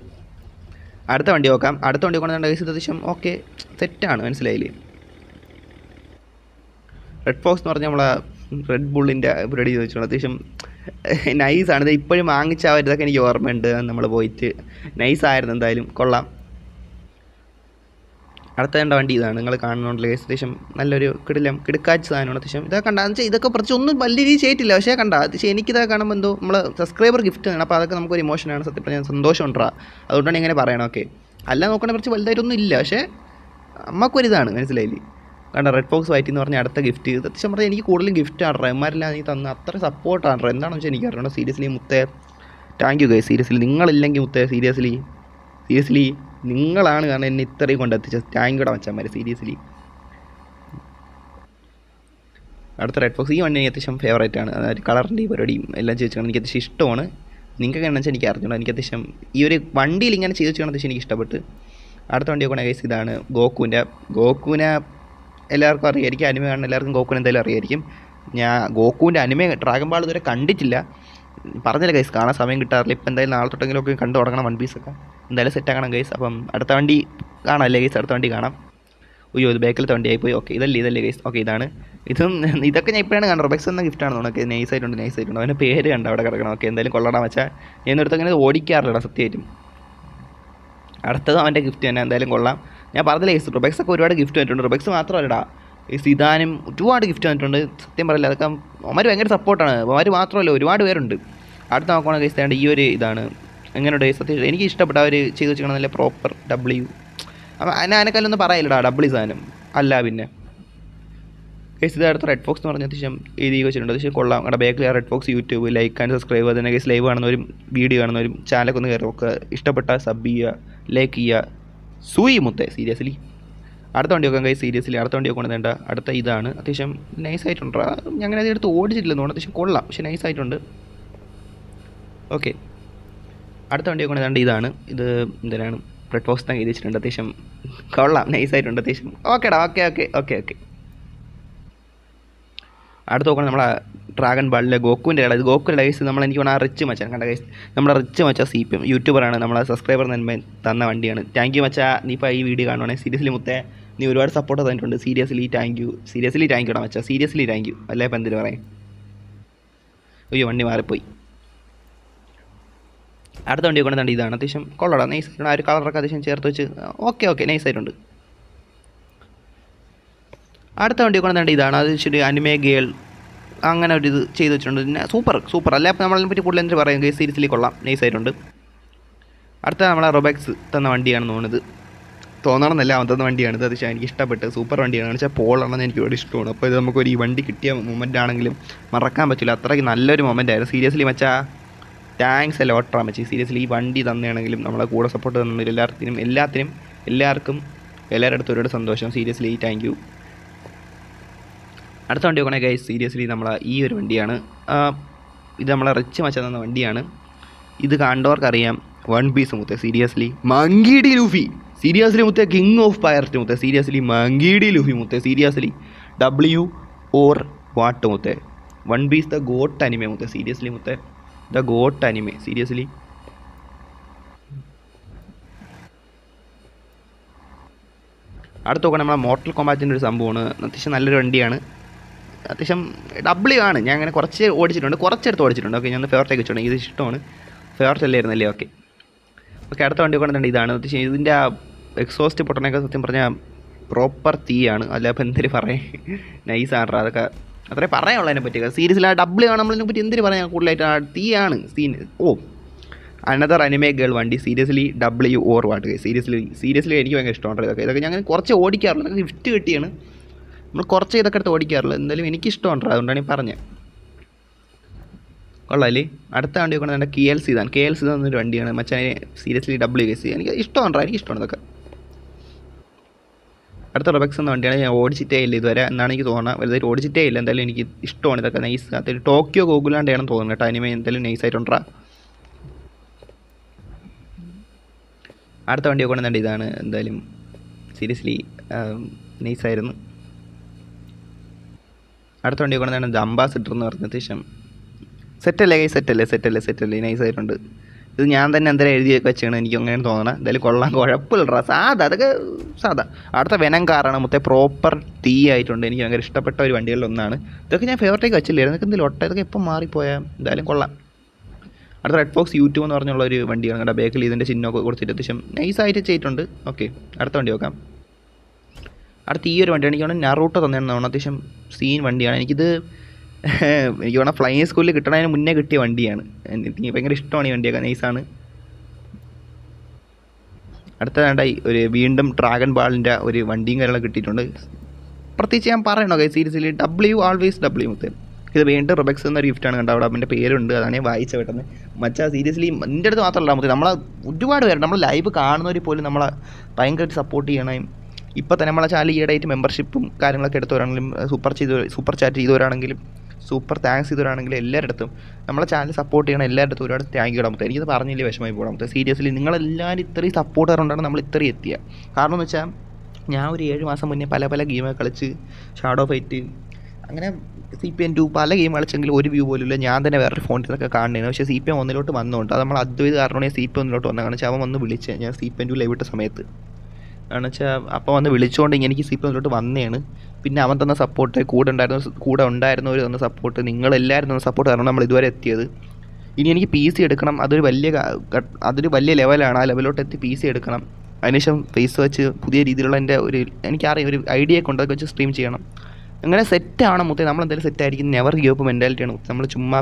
അടുത്ത വണ്ടി നോക്കാം. അടുത്ത വണ്ടി കൊണ്ടുവന്ന കേസ് അത്യാവശ്യം ഓക്കെ സെറ്റാണ്, മനസ്സിലായില്ലേ. റെഡ് ഫോക്സ് എന്ന് പറഞ്ഞാൽ നമ്മളെ റെഡ് ബുള്ളിൻ്റെ ബ്രെഡ് ചോദിച്ചോളൂ. അത്യാവശ്യം നൈസാണ്. ഇത് ഇപ്പോഴും വാങ്ങിച്ച ആ ഇതൊക്കെ എനിക്ക് ഓർമ്മയുണ്ട്. നമ്മൾ പോയിട്ട് നൈസായിരുന്നു, എന്തായാലും കൊള്ളാം. അടുത്ത കണ്ട വണ്ടി ഇതാണ്, നിങ്ങൾ കാണുന്നുണ്ടല്ലോ. അത്യാവശ്യം നല്ലൊരു കിടുക്കാച്ച് സാധനമാണ്. അത്യാവശ്യം ഇതൊക്കെ കണ്ടാന്ന് വെച്ചാൽ ഇതൊക്കെ കുറച്ച് ഒന്നും വലിയ രീതി ചെയ്തിട്ടില്ല, പക്ഷേ അത്യാവശ്യം എനിക്കിതൊക്കെ കാണുമ്പോൾ എന്തോ നമ്മൾ സബ്സ്ക്രൈബർ ഗിഫ്റ്റ് ആണ്. അപ്പോൾ അതൊക്കെ നമുക്കൊരു ഇമോഷനാണ്, സത്യം പറഞ്ഞാൽ സന്തോഷം ഉണ്ടാ. അതുകൊണ്ടാണ് ഇങ്ങനെ പറയണം. ഓക്കെ, അല്ല നോക്കണേ കുറച്ച് വലുതായിട്ടൊന്നും ഇല്ല, പക്ഷേ അമ്മക്കൊരിതാണ്, മനസ്സിലായില്ലേ? കണ്ട റെഡ് ഫോക്സ് വൈറ്റ് എന്ന് പറഞ്ഞാൽ അടുത്ത ഗിഫ്റ്റ്. ഇത് അത്യാവശ്യം പറഞ്ഞാൽ എനിക്ക് കൂടുതലും ഗിഫ്റ്റ് ആണ്. എമാരെല്ലാം നീ തന്ന അത്ര സപ്പോർട്ടാണ്. എന്താണെന്ന് വെച്ചാൽ എനിക്ക് അറിയണം. സീരിയസ്ലി മുത്തേ, താങ്ക് യു ഗൈസ്. സീരിയസ്ലി നിങ്ങളില്ലെങ്കിൽ മുത്തേ, സീരിയസ്ലി നിങ്ങളാണ് കാരണം എന്നെ ഇത്രയും കൊണ്ടെത്തിച്ചത്. താങ്ക് യൂടെ മച്ചാന്മാർ, സീരിയസ്ലി. അടുത്ത റെഡ് ഫോക്സ്. ഈ വണ്ടി അത്യാവശ്യം ഫേവറേറ്റ് ആണ്. അതായത് കളറിൻ്റെ ഈ പരിപാടിയും എല്ലാം ചെയ്ത് വെച്ചാൽ എനിക്ക് അത്യാവശ്യം ഇഷ്ടമാണ്. നിങ്ങൾക്ക് എന്നു വെച്ചാൽ എനിക്ക് അറിഞ്ഞോളൂ. എനിക്ക് അത്യാവശ്യം ഈ ഒരു വണ്ടിയിൽ ഇങ്ങനെ ചെയ്ത് വെച്ചാൽ അത്യാവശ്യം എനിക്ക് ഇഷ്ടപ്പെട്ട്. അടുത്ത വണ്ടി നോക്കണ ഗൈസ്, ഇതാണ് ഗോക്കുവിനെ എല്ലാവർക്കും അറിയായിരിക്കും. അനിമ കാണുന്ന എല്ലാവർക്കും ഗോക്കുവിനെ എന്തായാലും അറിയായിരിക്കും. ഞാൻ ഗോക്കുവിൻ്റെ അനിമ ഡ്രാഗൺ ബാൾ ഇതുവരെ കണ്ടിട്ടില്ല, പറഞ്ഞില്ല ഗൈസ്, കാണാൻ സമയം കിട്ടാറില്ല. ഇപ്പം എന്തായാലും നാളെ തൊട്ടെങ്കിലും ഒക്കെ കണ്ടു തുടങ്ങണം. വൺ പീസൊക്കെ എന്തായാലും സെറ്റാക്കണം ഗൈസ്. അപ്പം അടുത്ത വണ്ടി കാണാമല്ലേ ഗൈസ്? അടുത്ത വണ്ടി കാണാം. അയ്യോ, ഇത് ബാക്കിലത്തെ വണ്ടി ആയിപ്പോയി. ഓക്കെ, ഇതല്ലേ ഗൈസ്? ഓക്കെ, ഇതൊക്കെ ഞാൻ ഇപ്പോഴാണ് കാണുന്നത്. റൊബക്സ് എന്ന ഗിഫ്റ്റാണ് തോന്നുന്നത്. നൈസായിട്ടുണ്ട്. അവൻ്റെ പേര് കണ്ട അവിടെ കിടക്കണം. ഓക്കെ, എന്തായാലും കൊള്ളടാൻ വെച്ചാൽ ഞാൻ എടുത്തങ്ങനെ ഓടിക്കാറില്ലടാ സത്യമായിട്ടും. അടുത്തത് അവൻ്റെ ഗിഫ്റ്റ് തന്നെ, എന്തായാലും കൊള്ളാം. ഞാൻ പറഞ്ഞില്ല ഗൈസ്, റൊബക്സൊക്കെ ഒരുപാട് ഗിഫ്റ്റ് വന്നിട്ടുണ്ട്. റൊബക്സ് മാത്രമല്ലടാ, ഈ സിദാനും ഒരുപാട് ഗിഫ്റ്റ് വന്നിട്ടുണ്ട്. സത്യം പറയില്ല, അതൊക്കെ അവന്മാർ ഭയങ്കര സപ്പോർട്ടാണ്. അവന്മാർ മാത്രമല്ല, ഒരുപാട് പേരുണ്ട്. അടുത്ത നോക്കുകയാണെങ്കിൽ ഗൈസ് തേണ്ട ഈ ഒരു ഇതാണ്. എങ്ങനെയുണ്ട് സത്യം? എനിക്ക് ഇഷ്ടപ്പെട്ട അവർ ചെയ്ത് വെച്ചിരിക്കണം. നല്ല പ്രോപ്പർ ഡബ്ല്യു. അപ്പം അതിനൊന്നും പറയില്ലടാ, ഡബ്ല്യു സാധനം അല്ല. പിന്നെ ഗൈസ് ഇത് അടുത്ത റെഡ് ഫോക്സ് എന്ന് പറഞ്ഞ അത്യാവശ്യം എഴുതി വെച്ചിട്ടുണ്ട്. അത്യാവശ്യം കൊള്ളാം. അവിടെ ബാക്കിൽ Red Fox YouTube like and subscribe. അതിനെ ഗൈസ് ലൈവ് കാണുന്നവരും വീഡിയോ കാണുന്നവരും ചാനലൊക്കെ ഒന്ന് കയറി നോക്കുക. ഇഷ്ടപ്പെട്ട സബ് ചെയ്യുക, ലൈക്ക് ചെയ്യുക. സൂയി മുത്തേ, സീരിയസ്ലി. അടുത്ത വണ്ടി നോക്കാം ഗൈസ്, സീരിയസ്ലി. അടുത്ത വണ്ടി നോക്കണം വേണ്ട. അടുത്ത ഇതാണ്. അത്യാവശ്യം നൈസായിട്ടുണ്ട്. ഞങ്ങൾ അതെടുത്ത് ഓടിച്ചിട്ടില്ല തോന്നുന്നു. അത്യാവശ്യം കൊള്ളാം, പക്ഷേ നൈസായിട്ടുണ്ട്. ഓക്കെ, അടുത്ത വണ്ടി നോക്കണം ഇതാണ്. ഇത് എന്തിനാണ് റെഡ് ഫോക്സ് തന്നെ എഴുതി വെച്ചിട്ടുണ്ട്. അത്യാവശ്യം കൊള്ളാം, നൈസായിട്ടുണ്ട് അത്യാവശ്യം. ഓക്കേടാ, ഓക്കെ. അടുത്ത് നോക്കണം നമ്മളെ ഡ്രാഗൺ ബാളിലെ ഗോക്കുവിൻ്റെ ഇത് ഗോക്കുവിൻ്റെ ഗൈസ്. എനിക്ക് വേണം ആ റിച്ച് മച്ചാൻ കണ്ട ഗൈസ്. നമ്മുടെ റിച്ച് മച്ച CPM യൂട്യൂബറാണ്. നമ്മളെ സബ്സ്ക്രൈബർ തന്ന വണ്ടിയാണ്. താങ്ക് യു മച്ചാ, നീ ഇപ്പോൾ ഈ വീഡിയോ കാണുവാണെങ്കിൽ സീരിയസ്ലി മുത്തേ, നീ ഒരുപാട് സപ്പോർട്ട് തന്നിട്ടുണ്ട്. സീരിയസ്ലി താങ്ക് യു ഇടാ മച്ചാ, സീരിയസ്ലി താങ്ക് യു. അല്ലേ ഇപ്പം എന്തിനു പറയാം? അയ്യോ, വണ്ടി മാറിപ്പോയി. അടുത്ത വണ്ടി കൊണ്ടുവന്നിട്ട് ഇതാണ്. അത്യാവശ്യം കൊള്ളടാ, നൈസായിട്ടുണ്ട്. ആ ഒരു കളറൊക്കെ അത്യാവശ്യം ചേർത്ത് വെച്ച് ഓക്കെ നൈസായിട്ടുണ്ട്. അടുത്ത വണ്ടി കൊണ്ടുവന്നിട്ട് ഇതാണ്. അത് ശരി, അനിമേ ഗേൾ അങ്ങനെ ഒരു ഇത് ചെയ്ത് വെച്ചിട്ടുണ്ട്. പിന്നെ സൂപ്പർ അല്ല. അപ്പോൾ നമ്മളതിനെ പറ്റി കൂടുതൽ എന്തിനു പറയും? സീരിയസ്ലി കൊള്ളാം, നൈസായിട്ടുണ്ട്. അടുത്ത നമ്മളെ റൊബക്സ് തന്ന വണ്ടിയാണെന്ന് തോന്നണമെന്നല്ല, അവൻ തന്ന വണ്ടിയാണിത്. അത് എനിക്ക് ഇഷ്ടപ്പെട്ട് സൂപ്പർ വണ്ടിയാണ്. വെച്ചാൽ പോളാണെന്ന് എനിക്ക് ഒരുപാട് ഇഷ്ടമാണ്. അപ്പോൾ ഇത് നമുക്കൊരു ഈ വണ്ടി കിട്ടിയ മൊമെൻ്റ് ആണെങ്കിലും മറക്കാൻ പറ്റില്ല. അത്രയ്ക്ക് നല്ലൊരു മൊമെൻ്റ് ആയിരുന്നു. സീരിയസ്ലി മച്ചാ, താങ്ക്സ് അല്ല ഓട്ടറാൻ വെച്ച്. സീരിയസ്ലി ഈ വണ്ടി തന്നെയാണെങ്കിലും നമ്മളെ കൂടെ സപ്പോർട്ട് തന്നില്ല എല്ലാത്തിനും എല്ലാവരുടെ അടുത്തും ഒരുപാട് സന്തോഷം. Seriously thank U. അടുത്ത വണ്ടി നോക്കണേ ഗൈസ്, സീരിയസ്ലി നമ്മളെ ഈ ഒരു വണ്ടിയാണ്. ഇത് നമ്മളെ റിച്ച് മച്ച തന്ന വണ്ടിയാണ്. ഇത് കണ്ടവർക്കറിയാം. വൺ പീസ് മുത്തേ, സീരിയസ്ലി മങ്കിടി ലൂഫി, സീരിയസ്ലി മുത്തേ, കിങ് ഓഫ് പൈററ്റ് മുത്തേ, സീരിയസ്ലി മങ്കിടി ലൂഫി മുത്തേ, സീരിയസ്ലി ഡബ്ല്യു ഓർ വാട്ട് മുത്തേ. One piece the got anime മുത്തേ, സീരിയസ്ലി മുത്തേ, ദ ഗോട്ട് അനിമേ, സീരിയസ്ലി. അടുത്ത് നോക്കണം നമ്മളെ മോർട്ടൽ കോമ്പാറ്റിൻ്റെ ഒരു സംഭവമാണ്. അത്യാവശ്യം നല്ലൊരു വണ്ടിയാണ്. അത്യാവശ്യം ഡബ്ല്യു ആണ്. ഞാൻ അങ്ങനെ കുറച്ചെടുത്ത് ഓടിച്ചിട്ടുണ്ട്. ഓക്കെ, ഞാൻ ഫേവറേറ്റ് വെച്ചിട്ടുണ്ട്. ഇത് ഇഷ്ടമാണ്. ഫേവറേറ്റ് അല്ലായിരുന്നല്ലേ? ഓക്കെ, അടുത്ത വണ്ടി കൊണ്ടുണ്ട് ഇതാണ്. അത്യാവശ്യം ഇതിൻ്റെ ആ എക്സോസ്റ്റ് പൊട്ടണൊക്കെ സത്യം പറഞ്ഞാൽ പ്രോപ്പർ തീയാണ്. അല്ല അപ്പോൾ എന്തിനു പറയാം, നൈസാണ്. അതൊക്കെ അത്രേ പറയാനുള്ളൂ അതിനെ പറ്റി. സീരീസിൽ ആ ഡബ്ല്യു ആണ് നമ്മളതിനെ പറ്റി എന്തിനു പറയാം കൂടുതലായിട്ട്. ആ തീയാണ് സീൻ. അനദർ അനിമേ ഗേൾ വണ്ടി, seriously W or what. Seriously എനിക്ക് ഭയങ്കര ഇഷ്ടമാണ് ഇതൊക്കെ ഞാൻ കുറച്ച് ഓടിക്കാറുള്ളൂ. അതൊക്കെ ഗിഫ്റ്റ് കിട്ടിയാണ്. നമ്മൾ കുറച്ച് ഇതൊക്കെ എടുത്ത് ഓടിക്കാറുള്ളൂ. എന്തായാലും എനിക്കിഷ്ടമാണ്, അതുകൊണ്ടാണ് ഈ പറഞ്ഞത്. കൊള്ളാല്ലേ? അടുത്ത വണ്ടി നോക്കണം KLC എന്നൊരു വണ്ടിയാണ് മച്ചാനെ. സീരിയസ്ലി WC എനിക്ക് ഇഷ്ടമാണ് ഇതൊക്കെ. അടുത്ത റൊബക്സ് എന്ന വണ്ടിയാണ്. ഞാൻ ഓടിച്ചിട്ടേ ഇല്ല ഇതുവരെ എന്നാണ് എനിക്ക് തോന്നുന്നത്. വലുതായിട്ട് ഓടിച്ചിട്ടേ ഇല്ല. എന്തായാലും എനിക്ക് ഇഷ്ടമാണ് ഇതൊക്കെ. നൈസ്. അതൊരു ടോക്കിയോ ഗോകുലാണ്ടാണെന്ന് തോന്നുന്നു കേട്ടോ. അനിമേ എന്തായാലും നൈസായിട്ടുണ്ടാ. അടുത്ത വണ്ടി കൊണ്ടുവന്നിട്ട് ഇതാണ്. എന്തായാലും സീരിയസ്ലി നൈസായിരുന്നു. അടുത്ത വണ്ടി കൊണ്ടുവന്നാണ് അംബാസിഡർ എന്ന് പറഞ്ഞ. അത്യാവശ്യം സെറ്റല്ലേ നൈസായിട്ടുണ്ട്. ഇത് ഞാൻ തന്നെ എന്തായാലും എഴുതിയൊക്കെ വെച്ചാണ് എനിക്ക് അങ്ങനെ തോന്നണം. എന്തായാലും കൊള്ളാൻ കുഴപ്പമില്ലടാ, സാധാ അതൊക്കെ സാധാ. അടുത്ത വെനം കാറാണ് മൊത്തം പ്രോപ്പർ തീ ആയിട്ടുണ്ട്. എനിക്ക് ഭയങ്കര ഇഷ്ടപ്പെട്ട ഒരു വണ്ടികളിലൊന്നാണ്. ഇതൊക്കെ ഞാൻ ഫേവറേറ്റൊക്കെ വെച്ചില്ലായിരുന്നു. ഇതൊക്കെ എന്തെങ്കിലും ഒട്ട ഇതൊക്കെ എപ്പം മാറിപ്പോയാൽ എന്തായാലും കൊള്ളാം. അടുത്ത റെഡ് ഫോക്സ് യൂട്യൂബ് എന്ന് പറഞ്ഞുള്ള ഒരു വണ്ടിയാണ് കേട്ടോ. ബേക്കിൽ ഇതിൻ്റെ ചിഹ്നമൊക്കെ കൊടുത്തിട്ട് അത്യാവശ്യം നൈസായിട്ട് ചെയ്തിട്ടുണ്ട്. ഓക്കെ, അടുത്ത വണ്ടി നോക്കാം. അടുത്ത ഈ ഒരു വണ്ടിയാണ് എനിക്ക് വേണം നറൂട്ടോ തന്നെയാണ്. അത്യാവശ്യം സീൻ വണ്ടിയാണ്. എനിക്ക് വേണം ഫ്ലൈയിങ് സ്കൂളിൽ കിട്ടണതിന് മുന്നേ കിട്ടിയ വണ്ടിയാണ്. എനിക്ക് ഭയങ്കര ഇഷ്ടമാണ് ഈ വണ്ടിയൊക്കെ, നൈസാണ്. അടുത്തതായി ഒരു വീണ്ടും ഡ്രാഗൺ ബാളിൻ്റെ ഒരു വണ്ടിയും കാര്യങ്ങളൊക്കെ കിട്ടിയിട്ടുണ്ട്. പ്രത്യേകിച്ച് ഞാൻ പറയണോ സീരീസിൽ ആൾവേസ് മുത്തേ. ഇത് വീണ്ടും റിബക്സ് എന്നൊരു ഗിഫ്റ്റാണ് കണ്ടോ, അവിടെ അവൻ്റെ പേരുണ്ട്, അതാണ് ഞാൻ വായിച്ച പെട്ടെന്ന്. മച്ചാ സീരിയസ്ലി എൻ്റെ അടുത്ത് മാത്രമല്ല മുത്തേ, നമ്മളെ ഒരുപാട് പേരുണ്ട്, നമ്മൾ ലൈവ് കാണുന്നവർ പോലും നമ്മളെ ഭയങ്കരമായിട്ട് സപ്പോർട്ട് ചെയ്യണം. ഇപ്പോൾ തന്നെ നമ്മളെ ചാനൽ ഈയിടെയായിട്ട് മെമ്പർഷിപ്പും കാര്യങ്ങളൊക്കെ എടുത്തവരാണെങ്കിലും സൂപ്പർ ചാറ്റ് ചെയ്തവരാണെങ്കിലും സൂപ്പർ താങ്ക്സ് ചെയ്തവരാണെങ്കിലും എല്ലാവരുടെ അടുത്തും നമ്മളെ ചാനൽ സപ്പോർട്ട് ചെയ്യണം. എല്ലാവരുടെ അടുത്തും ഒരുപാട് താങ്ക് യു ഇടാമത്തെ. എനിക്കത് പറഞ്ഞില്ലേ വിഷമമായി പോകാമത്തെ. സീരിയസ്ലി നിങ്ങളെല്ലാവരും ഇത്രയും സപ്പോർട്ടറുണ്ടാണ് നമ്മൾ ഇത്രയും എത്തിയ കാരണം എന്ന് വെച്ചാൽ ഞാൻ ഒരു 7 മാസം മുന്നേ പല ഗെയിമൊക്കെ കളിച്ച് ഷാഡോ ഫൈറ്റ് അങ്ങനെ CPN2 പല ഗെയിം കളിച്ചെങ്കിലും ഒരു വ്യൂ പോലും ഇല്ല. ഞാൻ തന്നെ വേറൊരു ഫോണിൽ നിന്നൊക്കെ കാണുന്നതാണ്. പക്ഷേ CPN 1 വന്നുകൊണ്ട് അത് നമ്മൾ അദ്വൈത് കാരണമാണ് CPN 1 വന്നത്. കാരണം വെച്ചാൽ അവൻ വന്ന് വിളിച്ചത് ഞാൻ CPN2 ലൈവ് ഇട്ട സമയത്ത് കാരണം വെച്ചാൽ അപ്പോൾ വന്ന് വിളിച്ചുകൊണ്ട് എനിക്ക് CPN 1 വന്നതാണ്. പിന്നെ അവൻ തന്ന സപ്പോർട്ട് കൂടെ ഉണ്ടായിരുന്നവർ തന്ന സപ്പോർട്ട് നിങ്ങളെല്ലാവരും തന്ന സപ്പോർട്ട് കാരണം നമ്മൾ ഇതുവരെ എത്തിയത്. ഇനി എനിക്ക് PC എടുക്കണം, അതൊരു വലിയ ലെവലാണ്. ആ ലെവലോട്ട് എത്തി PC എടുക്കണം. അതിനുശേഷം ഫേസ് വെച്ച് പുതിയ രീതിയിലുള്ള എൻ്റെ എനിക്കറിയാം ഒരു ഐഡിയ ഒക്കെ ഉണ്ട്, അതൊക്കെ വെച്ച് സ്ട്രീം ചെയ്യണം. അങ്ങനെ സെറ്റാണ് മുത്തേ. നമ്മളെന്തായാലും സെറ്റായിരിക്കും. നെവർ ഗിവ് അപ്പ് മെൻറ്റാലിറ്റിയാണ്. നമ്മൾ ചുമ്മാ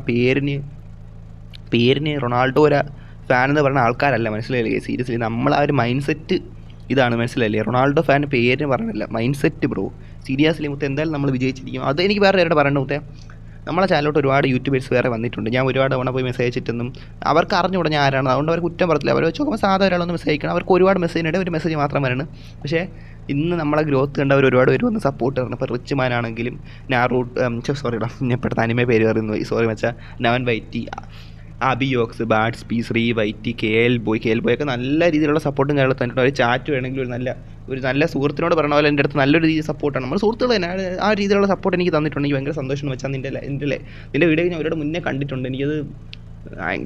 പേരിന് റൊണാൾഡോ ഒരു ഫാൻ എന്ന് പറയുന്ന ആൾക്കാരല്ല, മനസ്സിലായില്ലേ സീരിയസ്ലി. നമ്മൾ ആ ഒരു മൈൻഡ് സെറ്റ് ഇതാണ്, മനസ്സിലായില്ലേ. റൊണാൾഡോ ഫാൻ പേരിന് പറഞ്ഞില്ല, മൈൻഡ് സെറ്റ് ബ്രോ. സീരിയസ്ലി മുത്തേ എന്തായാലും നമ്മൾ വിജയിച്ചിരിക്കും. അത് എനിക്ക് വേറെ ആരോട് പറയണ്ട മുത്തേ. നമ്മളെ ചാനലോട്ട് ഒരുപാട് യൂട്യൂബേഴ്സ് വേറെ വന്നിട്ടുണ്ട്. ഞാൻ ഒരുപാട് തവണ പോയി മെസ്സേജ് അയച്ചിട്ടൊന്നും അവർക്ക് അറിഞ്ഞുകൂടാ ഞാൻ ആരാണ്. അതുകൊണ്ട് അവർ കുറ്റം പറത്തില്ല. അവർ വെച്ച് നോക്കുമ്പോൾ സാധാരണ ഒരാളൊന്ന് മെസ്സേജ് അയക്കണം. അവർക്ക് ഒരുപാട് മെസ്സേജിനിടെ ഒരു മെസ്സേജ് മാത്രം വരണം. പക്ഷേ ഇന്ന് നമ്മളെ ഗ്രോത്ത് കണ്ടവർ ഒരുപാട് പേര് വന്ന് സപ്പോർട്ട് തരണം. ഇപ്പോൾ റിച്ച് മാൻ ആണെങ്കിലും സോറിടാ ഞാൻ പെട്ടെന്ന് അനിമേ പേര് പറയുന്നു പോയി, സോറി മച്ചാ. നവൻ വൈറ്റി, അബിയോക്സ്, ബാഡ്സ് പി, ശ്രീ വൈറ്റി, KL ബോയ് ഒക്കെ നല്ല രീതിയിലുള്ള സപ്പോർട്ടും കാര്യങ്ങളും തന്നിട്ടുണ്ട്. ഒരു ചാറ്റ് വേണമെങ്കിൽ ഒരു നല്ല സുഹൃത്തിനോട് പറഞ്ഞ പോലെ എൻ്റെ അടുത്ത് നല്ലൊരു രീതിയിൽ സപ്പോർട്ടാണ്. നമ്മൾ സുഹൃത്തുക്കൾ തന്നെ ആ രീതിയിലുള്ള സപ്പോർട്ട് എനിക്ക് തന്നിട്ടുണ്ട്. എനിക്ക് ഭയങ്കര സന്തോഷം വെച്ചാൽ നിൻ്റെ വീഡിയോ ഞാൻ അവരോട് മുന്നേ കണ്ടിട്ടുണ്ട്. എനിക്കത്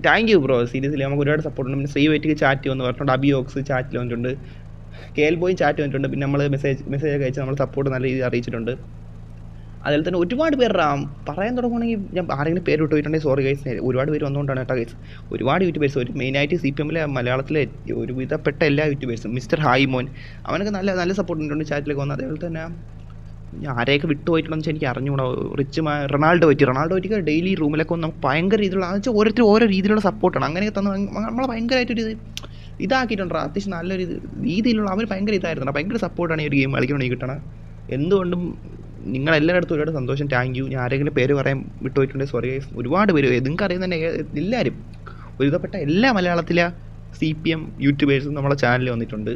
താങ്ക് യു ബ്രോ. സീരിയസ്ലി നമുക്ക് ഒരുപാട് സപ്പോർട്ടുണ്ട്. പിന്നെ ശ്രീ വൈറ്റിക്ക് ചാറ്റ് വന്ന് പറഞ്ഞിട്ടുണ്ട്, അബിയോക്സ് ചാറ്റിൽ വന്നിട്ടുണ്ട്, KL ബോയ് ചാറ്റ് വന്നിട്ടുണ്ട്. പിന്നെ നമ്മൾ മെസ്സേജ് ഒക്കെ അയച്ച് നമ്മൾ സപ്പോർട്ട് നല്ല രീതിയിൽ അറിയിച്ചിട്ടുണ്ട്. അതിൽ തന്നെ ഒരുപാട് പേർ പറയാൻ തുടങ്ങുകയാണെങ്കിൽ ഞാൻ ആരെങ്കിലും പേര് വിട്ട് പോയിട്ടുണ്ടെങ്കിൽ സോറി ഗൈസ്. ഒരുപാട് പേര് വന്നുകൊണ്ടാണ് കേട്ടോ ഗൈസ്. ഒരുപാട് യൂട്യൂബേഴ്സ്, ഒരു മെയിനായിട്ട് CPM മലയാളത്തിലെ ഒരുവിധപ്പെട്ട എല്ലാ യൂട്യൂബേഴ്സും, മിസ്റ്റർ ഹായ്മോൻ അവനൊക്കെ നല്ല സപ്പോർട്ട് ഉണ്ട് ചാറ്റിലേക്ക് വന്നത്. അതേപോലെ തന്നെ ആരെയൊക്കെ വിട്ടുപോയിട്ടുണ്ടെന്ന് വെച്ചാൽ എനിക്ക് അറിഞ്ഞുകൂടാ. റൊണാൾഡോ പറ്റി ഡെയിലി റൂമിലൊക്കെ വന്ന് നമുക്ക് ഭയങ്കര രീതിയിലുള്ള അത് വെച്ചാൽ ഓരോരുത്തർ ഓരോ രീതിയിലുള്ള സപ്പോർട്ടാണ്. അങ്ങനെയൊക്കെ തന്ന് നമ്മളെ ഭയങ്കരമായിട്ടൊരു ഇതാക്കിയിട്ടുണ്ട്. അത്യാവശ്യം നല്ലൊരു രീതിയിലുള്ള അവർ ഭയങ്കര ഇതായിരുന്നു. ഭയങ്കര സപ്പോർട്ടാണ് ഈ ഒരു ഗെയിം കളിക്കണമെങ്കിൽ കിട്ടണം. എന്തുകൊണ്ടും നിങ്ങളെല്ലാവരുടെ അടുത്തും ഒരുപാട് സന്തോഷം, താങ്ക് യു. ഞാൻ ആരെങ്കിലും പേര് പറയാൻ വിട്ടുപോയിട്ടുണ്ടെങ്കിൽ സോറി. ഒരുപാട് പേര് നിങ്ങൾക്ക് അറിയുന്ന തന്നെ എല്ലാവരും ഒരുവിധപ്പെട്ട എല്ലാ മലയാളത്തിലെ CPM യൂട്യൂബേഴ്സും നമ്മളെ ചാനലിൽ വന്നിട്ടുണ്ട്.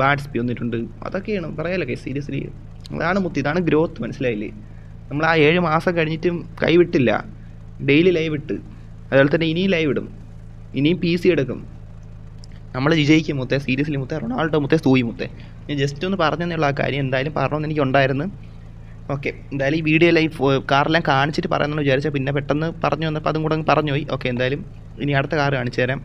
ബാഡ്സ് പി വന്നിട്ടുണ്ട്. അതൊക്കെയാണ് പറയാലോ കൈ. സീരിയസ്ലി അതാണ് ഇതാണ് ഗ്രോത്ത്, മനസ്സിലായില്ലേ. നമ്മൾ ആ 7 മാസം കഴിഞ്ഞിട്ടും കൈവിട്ടില്ല. ഡെയിലി ലൈവ് ഇട്ട്, അതുപോലെ തന്നെ ഇനിയും ലൈവ് ഇടും, ഇനിയും PC എടുക്കും. നമ്മൾ വിജയിക്കും മുത്തേ. സീരിയസ്ലി മുത്തേ. റൊണാൾഡോ മുത്തേ, സൂയി മുത്തേ. ഞാൻ ജസ്റ്റ് ഒന്ന് പറഞ്ഞെന്നുള്ള ആ കാര്യം എന്തായാലും പറഞ്ഞെന്ന് എനിക്കുണ്ടായിരുന്നു. ഓക്കെ, എന്തായാലും ഈ വീഡിയോ ലൈഫ് കാറെല്ലാം കാണിച്ചിട്ട് പറയാമെന്ന് വിചാരിച്ചാൽ പിന്നെ പെട്ടെന്ന് പറഞ്ഞു വന്നപ്പോൾ അതും കൂടെ പറഞ്ഞു പോയി. ഓക്കെ, എന്തായാലും ഇനി അടുത്ത കാറ് കാണിച്ചു തരാം.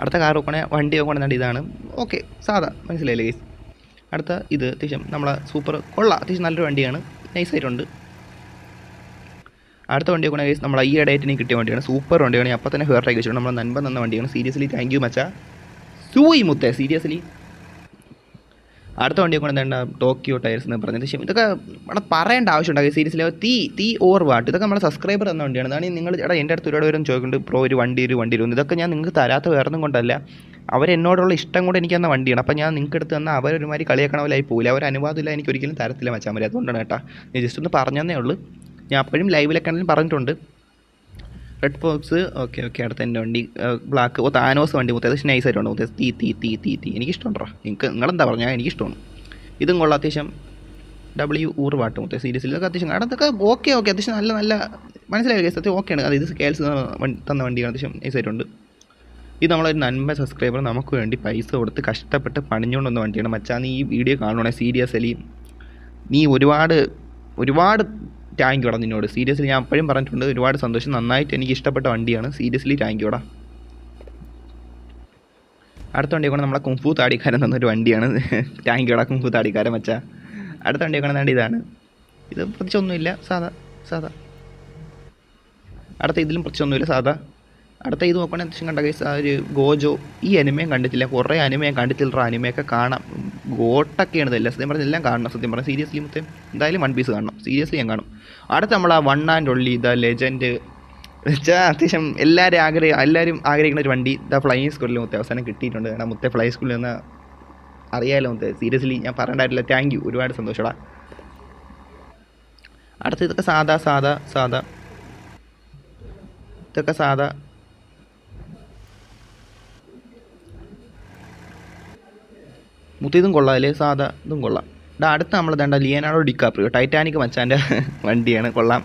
അടുത്ത കാർ നോക്കണേ വണ്ടി നോക്കണമെന്നുണ്ട് ഇതാണ്. ഓക്കെ, സാധാ മനസ്സിലായില്ലേ ഗൈസ്. അടുത്ത ഇത് അത്യാവശ്യം നമ്മളെ സൂപ്പർ കൊള്ളാം, അത്യാവശ്യം നല്ലൊരു വണ്ടിയാണ്, നൈസായിട്ടുണ്ട്. അടുത്ത വണ്ടി നോക്കണേ ഗൈസ്, നമ്മൾ ഈ ഇടയായിട്ട് കിട്ടിയ വണ്ടിയാണ്, സൂപ്പർ വണ്ടിയാണ്. അപ്പോൾ തന്നെ ഫേവറേറ്റ് ആക്കി വെച്ചിട്ടുണ്ട്. നമ്മൾ നൻപൻ തന്ന വണ്ടിയാണ്. സീരിയസ്ലി താങ്ക് യു മച്ചാ, സൂയി മുത്തേ. സീരിയസ്ലി അടുത്ത വണ്ടി കൊണ്ട് എന്താ ടോക്കിയോ ടയർസ് എന്ന് പറഞ്ഞത്. ഇതൊക്കെ ഇവിടെ പറയേണ്ട ആവശ്യമുണ്ടാകും. സീരിയസ്ലി തീ ഓർ വാട്ട്, ഇതൊക്കെ നമ്മുടെ സബ്സ്ക്രൈബർ തന്ന വണ്ടിയാണ്. അതാണ് നിങ്ങൾ എൻ്റെ അടുത്ത് ഒരുപാട് പേരും ചോദിക്കുന്നുണ്ട് പ്രോ ഒരു വണ്ടി വന്നു. ഇതൊക്കെ ഞാൻ നിങ്ങൾക്ക് തരാത്ത വേറൊന്നും കൊണ്ടല്ല, അവരെന്നോടുള്ള ഇഷ്ടം കൊണ്ട് എനിക്ക് തന്ന വണ്ടിയാണ്. അപ്പോൾ ഞാൻ നിങ്ങൾക്ക് എടുത്ത് തന്നാൽ അവരൊരുമാതിരി കളിയാക്കണ പോലെ ആയി പോകില്ല. അവർ അനുവാദമില്ല, എനിക്ക് ഒരിക്കലും തരത്തില്ല മച്ചാൻ വരെ. അതുകൊണ്ടാണ് കേട്ടോ ഞാൻ ജസ്റ്റ് ഒന്ന് പറഞ്ഞതേ ഉള്ളൂ. ഞാൻ അപ്പോഴും ലൈവിലൊക്കെ ആണെങ്കിലും പറഞ്ഞിട്ടുണ്ട്. Red Fox okay. അടുത്ത എൻ്റെ വണ്ടി ബ്ലാക്ക് താനോസ് വണ്ടി മുത്തേ, അത് നൈസായിട്ടുണ്ട് മുത്തേ. തീ എനിക്കിഷ്ടമുണ്ടോ? നിങ്ങളെന്താ പറഞ്ഞാൽ എനിക്കിഷ്ടമാണ്. ഇതും കൊള്ളാം, അത്യാവശ്യം ഊർ വാട്ട് മുത്തേ. സീരിയസ്ലി ഇതൊക്കെ അത്യാവശ്യം അതൊക്കെ ഓക്കെ അത്യാവശ്യം നല്ല മനസ്സിലായ കേസ്, അത്യാവശ്യം ഓക്കെയാണ്. അത് ഇത് കേൾസ് തന്ന വണ്ടിയാണ്, അത്യാവശ്യം നൈസായിട്ടുണ്ട്. ഇത് നമ്മളൊരു നന്മ സബ്സ്ക്രൈബർ നമുക്ക് വേണ്ടി പൈസ കൊടുത്ത് കഷ്ടപ്പെട്ട് പണിഞ്ഞുകൊണ്ട് വന്ന വണ്ടിയാണ് മച്ചാ. നീ ഈ വീഡിയോ കാണുവാണെങ്കിൽ സീരിയസ്ലി നീ ഒരുപാട് താങ്ക് യൂടാ നിന്നോട്. സീരിയസ്ലി ഞാൻ അപ്പോഴും പറഞ്ഞിട്ടുണ്ട്, ഒരുപാട് സന്തോഷം, നന്നായിട്ട് എനിക്ക് ഇഷ്ടപ്പെട്ട വണ്ടിയാണ്. സീരിയസ്ലി താങ്ക് യൂടാ. അടുത്ത വണ്ടി കൊണ്ട് നമ്മളെ കുംഫു താടിക്കാരൻ തന്നൊരു വണ്ടിയാണ്. താങ്ക് യൂടാ കുംഫു താടിക്കാരൻ മച്ചാ. അടുത്ത വണ്ടി കൊണ്ട് ഇതാണ്. ഇത് പ്രത്യേകിച്ചൊന്നുമില്ല, സാധാ. അടുത്ത ഇതിലും പ്രത്യേകിച്ചൊന്നുമില്ല, സാധാ. അടുത്ത ഇത് നോക്കുകയാണെങ്കിൽ അത്യാവശ്യം കണ്ട കേസ് ഒരു ഗോജോ. ഈ അനിമയും കണ്ടിട്ടില്ല, കുറേ അനിമയും കണ്ടിട്ടില്ല. അനിമയൊക്കെ കാണാം, ഗോട്ടൊക്കെയാണ് ഇതെല്ലാം. സത്യം പറഞ്ഞാൽ എല്ലാം കാണണം. സത്യം പറഞ്ഞാൽ സീരിയസ്ലി മൊത്തം എന്തായാലും വൺ പീസ് കാണണം, സീരിയസ്ലി ഞാൻ കാണും. അടുത്ത നമ്മൾ ആ one and only the legend വെച്ചാൽ അത്യാവശ്യം എല്ലാവരും ആഗ്രഹിക്കുന്ന ഒരു വണ്ടി ദ ഫ്ലൈയിങ് സ്കൂളിൽ മൊത്തം അവസാനം കിട്ടിയിട്ടുണ്ട്. കാരണം മൊത്തം ഫ്ലൈ സ്കൂളിൽ നിന്ന് അറിയാമല്ലോ മൊത്തം. സീരിയസ്ലി ഞാൻ പറഞ്ഞിട്ടില്ല, താങ്ക് യു, ഒരുപാട് സന്തോഷടാ. അടുത്ത ഇതൊക്കെ സാധാ ഇതൊക്കെ സാധാ. ഇതും കൊള്ളാം അല്ലേ, സാധാ ഇതും കൊള്ളാം. അടുത്ത നമ്മൾ വേണ്ട ലിയനാർഡോ ഡിക്കാപ്രിയോ ടൈറ്റാനിക് മച്ചാൻ്റെ വണ്ടിയാണ്. കൊള്ളാം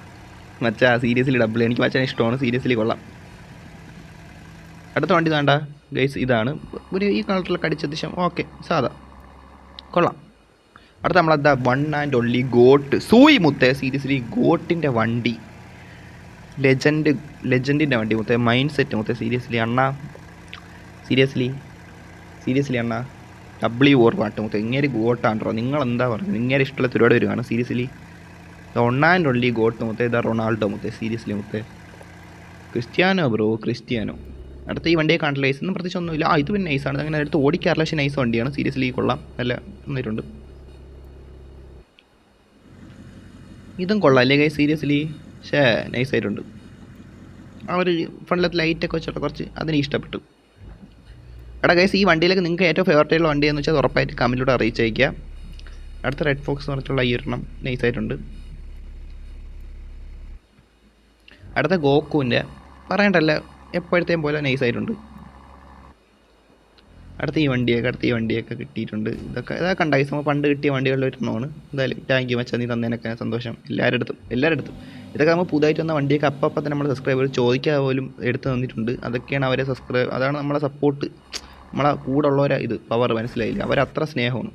മച്ചാ, സീരിയസ്ലി ഡബിൾ. എനിക്ക് മച്ചാൻ ഇഷ്ടമാണ്, സീരിയസ്ലി കൊള്ളാം. അടുത്ത വണ്ടി വേണ്ട ഗൈസ്, ഇതാണ് ഒരു ഈ കളറിലൊക്കെ അടിച്ചത്യാവശ്യം ഓക്കെ, സാധാ കൊള്ളാം. അടുത്ത നമ്മളെന്താ വൺ ആൻഡ് ഓൺലി ഗോട്ട് സൂയി മുത്തേ. സീരിയസ്ലി ഗോട്ടിൻ്റെ വണ്ടി, ലെജൻഡിൻ്റെ വണ്ടി മുത്തേ, മൈൻഡ് സെറ്റ് മുത്തേ. സീരിയസ്ലി അണ്ണാ, സീരിയസ്ലി അണ്ണാ W4 പാട്ട് മുത്തേ. ഇങ്ങനെ ഗോട്ടാണ്ടോ, നിങ്ങളെന്താ പറയുന്നത്? ഇങ്ങനെ ഇഷ്ടമുള്ള ഒരുപാട് വരുവാണ്. Seriously one and only got മുത്തേ. ഇതാ റൊണാൾഡോ മുത്തേ, സീരിയസ്ലി മുത്തേ. Cristiano bro, Cristiano. അടുത്ത ഈ വണ്ടിയെ കാണില്ല ലൈസ് ഒന്നും പ്രത്യേകിച്ച് ഒന്നുമില്ല. ഇത് പിന്നെ നൈസാണ്, അങ്ങനെ അടുത്ത് ഓടിക്കാറില്ല, പക്ഷേ നൈസ് വണ്ടിയാണ്. സീരിയസ്ലി കൊള്ളാം, നല്ല വന്നിട്ടുണ്ട്. ഇതും കൊള്ളാം അല്ലേ ഗൈസ്, സീരിയസ്ലി നൈസായിട്ടുണ്ട്. ആ ഒരു ഫ്രണ്ടിലത്തെ ലൈറ്റൊക്കെ വെച്ചിട്ട് കുറച്ച് അതെനിക്ക് ഇഷ്ടപ്പെട്ടു. എടാ ഗൈസ്, ഈ വണ്ടിയിലേക്ക് നിങ്ങൾക്ക് ഏറ്റവും ഫേവറേറ്റ് ആയിട്ടുള്ള വണ്ടി എന്ന് വെച്ചാൽ ഉറപ്പായിട്ട് കമൻറ്റിലൂടെ അറിയിച്ചയക്കുക. അടുത്ത റെഡ് ഫോക്സ് എന്ന് പറഞ്ഞിട്ടുള്ള ഈ ഒരെണ്ണം നൈസായിട്ടുണ്ട്. അടുത്ത ഗോക്കുവിൻ്റെ പറയണ്ടല്ല, എപ്പോഴത്തെയും പോലെ നൈസായിട്ടുണ്ട്. അടുത്ത ഈ വണ്ടിയൊക്കെ കിട്ടിയിട്ടുണ്ട്. ഇതൊക്കെ കണ്ടായി പണ്ട് കിട്ടിയ വണ്ടികളിൽ ഒരെണ്ണമാണ്. എന്തായാലും താങ്ക് യു മച്ചാ, നീ തന്നതിനൊക്കെ സന്തോഷം. എല്ലാവരുടെ അടുത്തും ഇതൊക്കെ നമ്മൾ പുതുതായിട്ട് വന്ന വണ്ടിയൊക്കെ അപ്പം തന്നെ നമ്മൾ സബ്സ്ക്രൈബർ ചോദിക്കാതെ പോലും എടുത്ത് തന്നിട്ടുണ്ട്. അതൊക്കെയാണ് അവരെ അതാണ് നമ്മളെ സപ്പോർട്ട്, നമ്മളെ കൂടെ ഉള്ളവരെ ഇത് പവർ, മനസ്സിലായില്ല, അവരത്ര സ്നേഹമാണ്.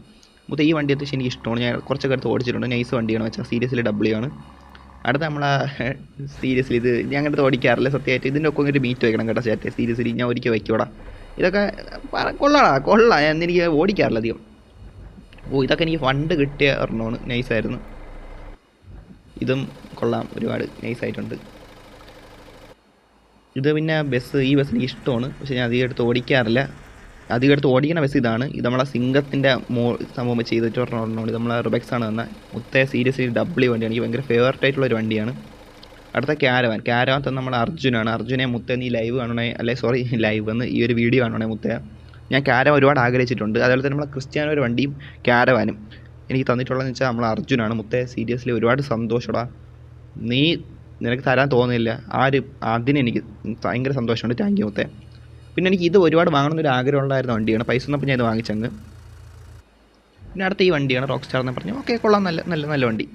മൊത്തം ഈ വണ്ടി അത്യാവശ്യം എനിക്ക് ഇഷ്ടമാണ്. ഞാൻ കുറച്ചൊക്കെ അടുത്ത് ഓടിച്ചിട്ടുണ്ട്, നൈസ് വണ്ടിയാണ് വെച്ചാൽ. സീരിയസ്ലി W ആണ്. അടുത്ത നമ്മളെ സീരിയസ്ലി ഇത് ഞാൻ അങ്ങോട്ട് ഓടിക്കാറില്ല സത്യമായിട്ട്. ഇതിൻ്റെ ഒക്കെ ഒരു മീറ്റ് വയ്ക്കണം കേട്ടോ ചേട്ടൻ. സീരിയസ്ലി ഞാൻ ഒരിക്കൽ വയ്ക്കൂടാ. ഇതൊക്കെ കൊള്ളാം. എനിക്ക് ഓടിക്കാറില്ല അധികം. ഇതൊക്കെ എനിക്ക് ഫണ്ട് കിട്ടിയ ഒരെണ്ണമാണ്, നൈസായിരുന്നു. ഇതും കൊള്ളാം, ഒരുപാട് നൈസായിട്ടുണ്ട്. ഇത് പിന്നെ ഈ ബസ് എനിക്ക് ഇഷ്ടമാണ്, പക്ഷേ ഞാൻ അധികം എടുത്ത് ഓടിക്കാറില്ല. അധികം എടുത്ത് ഓടിക്കുന്ന ബസ് ഇതാണ്. ഇത് നമ്മളെ സിംഗത്തിൻ്റെ സംഭവം ചെയ്തിട്ട് ഒരെണ്ണം. ഇത് നമ്മളെ റിബക്സ് ആണ് തന്ന മുത്തേ. സീരിയസ്ലി W വണ്ടിയാണ്, എനിക്ക് ഭയങ്കര ഫേവറേറ്റ് ആയിട്ടുള്ളൊരു വണ്ടിയാണ്. അടുത്ത ക്യാരവാൻ തന്നെ നമ്മുടെ അർജുനാണ്. അർജുനെ മുത്തേ നീ ലൈവ് കാണണേ, ലൈവ് എന്ന് ഈ ഒരു വീഡിയോ കാണണേ മുത്തേ. ഞാൻ ക്യാരവാൻ ഒരുപാട് ആഗ്രഹിച്ചിട്ടുണ്ട്. അതുപോലെ തന്നെ നമ്മളെ ക്രിസ്ത്യാനോ ഒരു വണ്ടിയും ക്യാരവാനും എനിക്ക് തന്നിട്ടുള്ളതെന്ന് വെച്ചാൽ നമ്മളെ അർജുനാണ് മുത്തേ. സീരിയസ്ലി ഒരുപാട് സന്തോഷടാ. നിനക്ക് തരാൻ തോന്നുന്നില്ല, അതിനെനിക്ക് ഭയങ്കര സന്തോഷമുണ്ട്. താങ്ക് യു മുത്തേ. പിന്നെ എനിക്ക് ഇത് ഒരുപാട് വാങ്ങണമെന്നൊരു ആഗ്രഹം ഉണ്ടായിരുന്ന വണ്ടിയാണ്. പൈസ ഒന്നപ്പോൾ ഞാൻ ഇത് വാങ്ങിച്ചങ്ങ്. പിന്നെ അടുത്ത ഈ വണ്ടിയാണ് റോക്ക് സ്റ്റാർ എന്ന് പറഞ്ഞു. ഓക്കെ കൊള്ളാം, നല്ല വണ്ടി.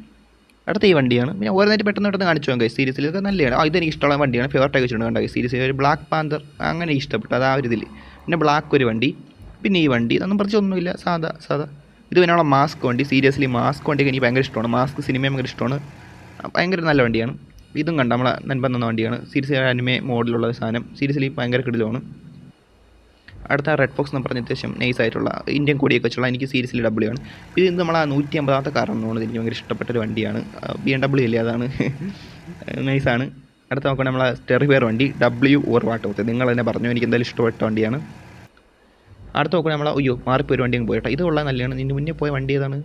അടുത്ത ഈ വണ്ടിയാണ്. പിന്നെ ഓരോന്നായിട്ട് പെട്ടെന്ന് കാണിച്ചു പോകാം ഗൈസ്. സീരീസിൽ ഇതൊക്കെ നല്ലതാണ്. ഇതെനിക്ക് ഇഷ്ടമുള്ള വണ്ടിയാണ്, ഫേവറേറ്റ് ആക്കി വെച്ചിട്ടുണ്ട് കണ്ടോ. സീരീസിൽ ഒരു ബ്ലാക്ക് പാന്തർ അങ്ങനെ ഇഷ്ടപ്പെട്ടു, അത് ആ ഒരു ഇതിൽ. പിന്നെ ബ്ലാക്ക് ഒരു വണ്ടി, പിന്നെ ഈ വണ്ടി ഇതൊന്നും പ്രത്യേകിച്ചൊന്നുമില്ല, സാധാ. ഇത് പിന്നെ ഉള്ള മാസ്ക് വണ്ടി. സീരിയസ്ലി മാസ്ക് വണ്ടിയൊക്കെ എനിക്ക് ഭയങ്കര ഇഷ്ടമാണ്. മാസ്ക് സിനിമയും ഭയങ്കര ഇഷ്ടമാണ്, ഭയങ്കര നല്ല വണ്ടിയാണ്. ഇതും കണ്ട നമ്മളെ നൻപൻ തന്ന വണ്ടിയാണ്. സീരിയസ്ലി അനിമേ മോഡലുള്ള സാധനം. സീരിയസ്ലി ഭയങ്കര കിടിലമാണ്. അടുത്ത റെഡ് ഫോക്സ് എന്ന് പറഞ്ഞ അത്യാവശ്യം നൈസായിട്ടുള്ള ഇന്ത്യൻ കോടിയൊക്കെ വെച്ചുള്ള എനിക്ക് സീരിയസ്ലി W ആണ്. ഇത് നമ്മളെ 150ാമത്തെ കാറാണെന്നാണ് എനിക്ക് ഭയങ്കര ഇഷ്ടപ്പെട്ടൊരു വണ്ടിയാണ്. BMW അല്ലേ, അതാണ് നൈസാണ്. അടുത്ത നോക്കുകയാണെങ്കിൽ നമ്മളെ സ്റ്റെറിഫെയർ വണ്ടി W4 വാട്ട് മുത്തേ. നിങ്ങൾ തന്നെ പറഞ്ഞു, എനിക്ക് എന്തായാലും ഇഷ്ടപ്പെട്ട വണ്ടിയാണ്. അടുത്ത നോക്കുകയാണെങ്കിൽ നമ്മളെ മാറിപ്പോയി ഒരു വണ്ടി അങ്ങ് പോയിട്ടോ. ഇത് കൊള്ളാൻ നല്ലതാണ്. ഇതിന് മുന്നേ പോയ വണ്ടി ഏതാണ്?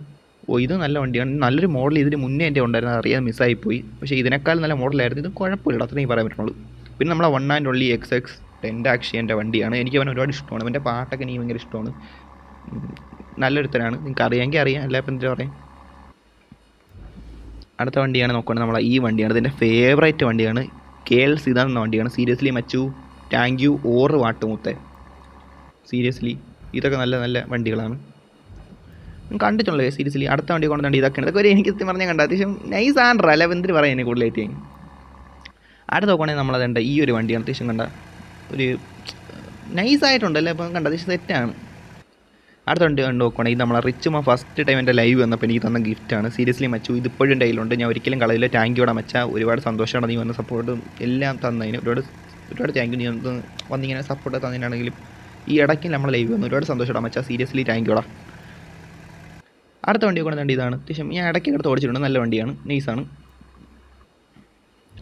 ഇത് നല്ല വണ്ടിയാണ്, നല്ലൊരു മോഡൽ. ഇതിന് മുന്നേ എൻ്റെ ഉണ്ടായിരുന്നു, അറിയാതെ മിസ്സായിപ്പോയി. പക്ഷേ ഇതിനേക്കാൾ നല്ല മോഡലായിരുന്നു. ഇത് കുഴപ്പമില്ല, അത്രയും പറയാൻ പറ്റുള്ളൂ. പിന്നെ നമ്മളെ വൺ ആൻഡ് ഓൺലി XX10 അക്ഷയൻ്റെ വണ്ടിയാണ്. എനിക്ക് അവൻ ഒരുപാട് ഇഷ്ടമാണ്. അവൻ്റെ പാട്ടൊക്കെ എനിക്ക് ഭയങ്കര ഇഷ്ടമാണ്. നല്ലൊരുത്തനാണ്, നിങ്ങൾക്ക് അറിയാമെങ്കിൽ അറിയാം, അല്ല ഇപ്പം എന്താ പറയാം. അടുത്ത വണ്ടിയാണ് നോക്കുകയാണെങ്കിൽ നമ്മളെ ഈ വണ്ടിയാണ്. ഇതിൻ്റെ ഫേവറേറ്റ് വണ്ടിയാണ്. KL സിദാൻ എന്ന വണ്ടിയാണ്. സീരിയസ്ലി മച്ചു താങ്ക് യു. 6 വാട്ട് മുത്തേ. സീരിയസ്ലി ഇതൊക്കെ നല്ല വണ്ടികളാണ്, കണ്ടിട്ടുള്ളത് സീരിയസ്ലി. അടുത്ത വണ്ടി കൊണ്ടുവന്നിട്ട് ഇതൊക്കെ ഒരു എനിക്ക് പറഞ്ഞാൽ കണ്ട അത്യാവശ്യം നൈസ് ആൻഡ്ര അല്ല, എന്തിന് പറയാം എന്നെ കൂടുതലായിട്ട്. അടുത്ത നോക്കുകയാണെങ്കിൽ നമ്മളതുണ്ട് ഈ ഒരു വണ്ടിയാണ്. അത്യാവശ്യം കണ്ട ഒരു നൈസായിട്ടുണ്ടല്ലേ, ഇപ്പം കണ്ട അത്യാവശ്യം സെറ്റാണ്. അടുത്ത വണ്ടി കണ്ട് നോക്കുകയാണെങ്കിൽ ഇത് നമ്മളെ റിച്ച് മാ ഫസ്റ്റ് ടൈം എൻ്റെ ലൈവ് വന്നപ്പോൾ എനിക്ക് തന്ന ഗിഫ്റ്റാണ്. സീരിയസ്ലി മച്ചു, ഇതിപ്പോഴും എൻ്റെ കയ്യിലുണ്ട്. ഞാൻ ഒരിക്കലും കളയില്ല. താങ്ക് യൂടെ മച്ച, ഒരുപാട് സന്തോഷമാണ് നീ വന്ന സപ്പോർട്ടും എല്ലാം തന്നതിന്. ഒരുപാട് താങ്ക് യു. നീ വന്നിങ്ങനെ സപ്പോർട്ട് തന്നതിനാണെങ്കിലും ഈ ഇടയ്ക്ക് നമ്മൾ ലൈവ് വന്നു. ഒരുപാട് സന്തോഷമാണ് മച്ച, സീരിയസ്ലി താങ്ക് യൂടാ. അടുത്ത വണ്ടി കൊണ്ട് തണ്ടി ഇതാണ്. അത്യാവശ്യം ഞാൻ ഇടയ്ക്ക് എടുത്ത് ഓടിച്ചിട്ടുണ്ട്. നല്ല വണ്ടിയാണ്, നൈസാണ്.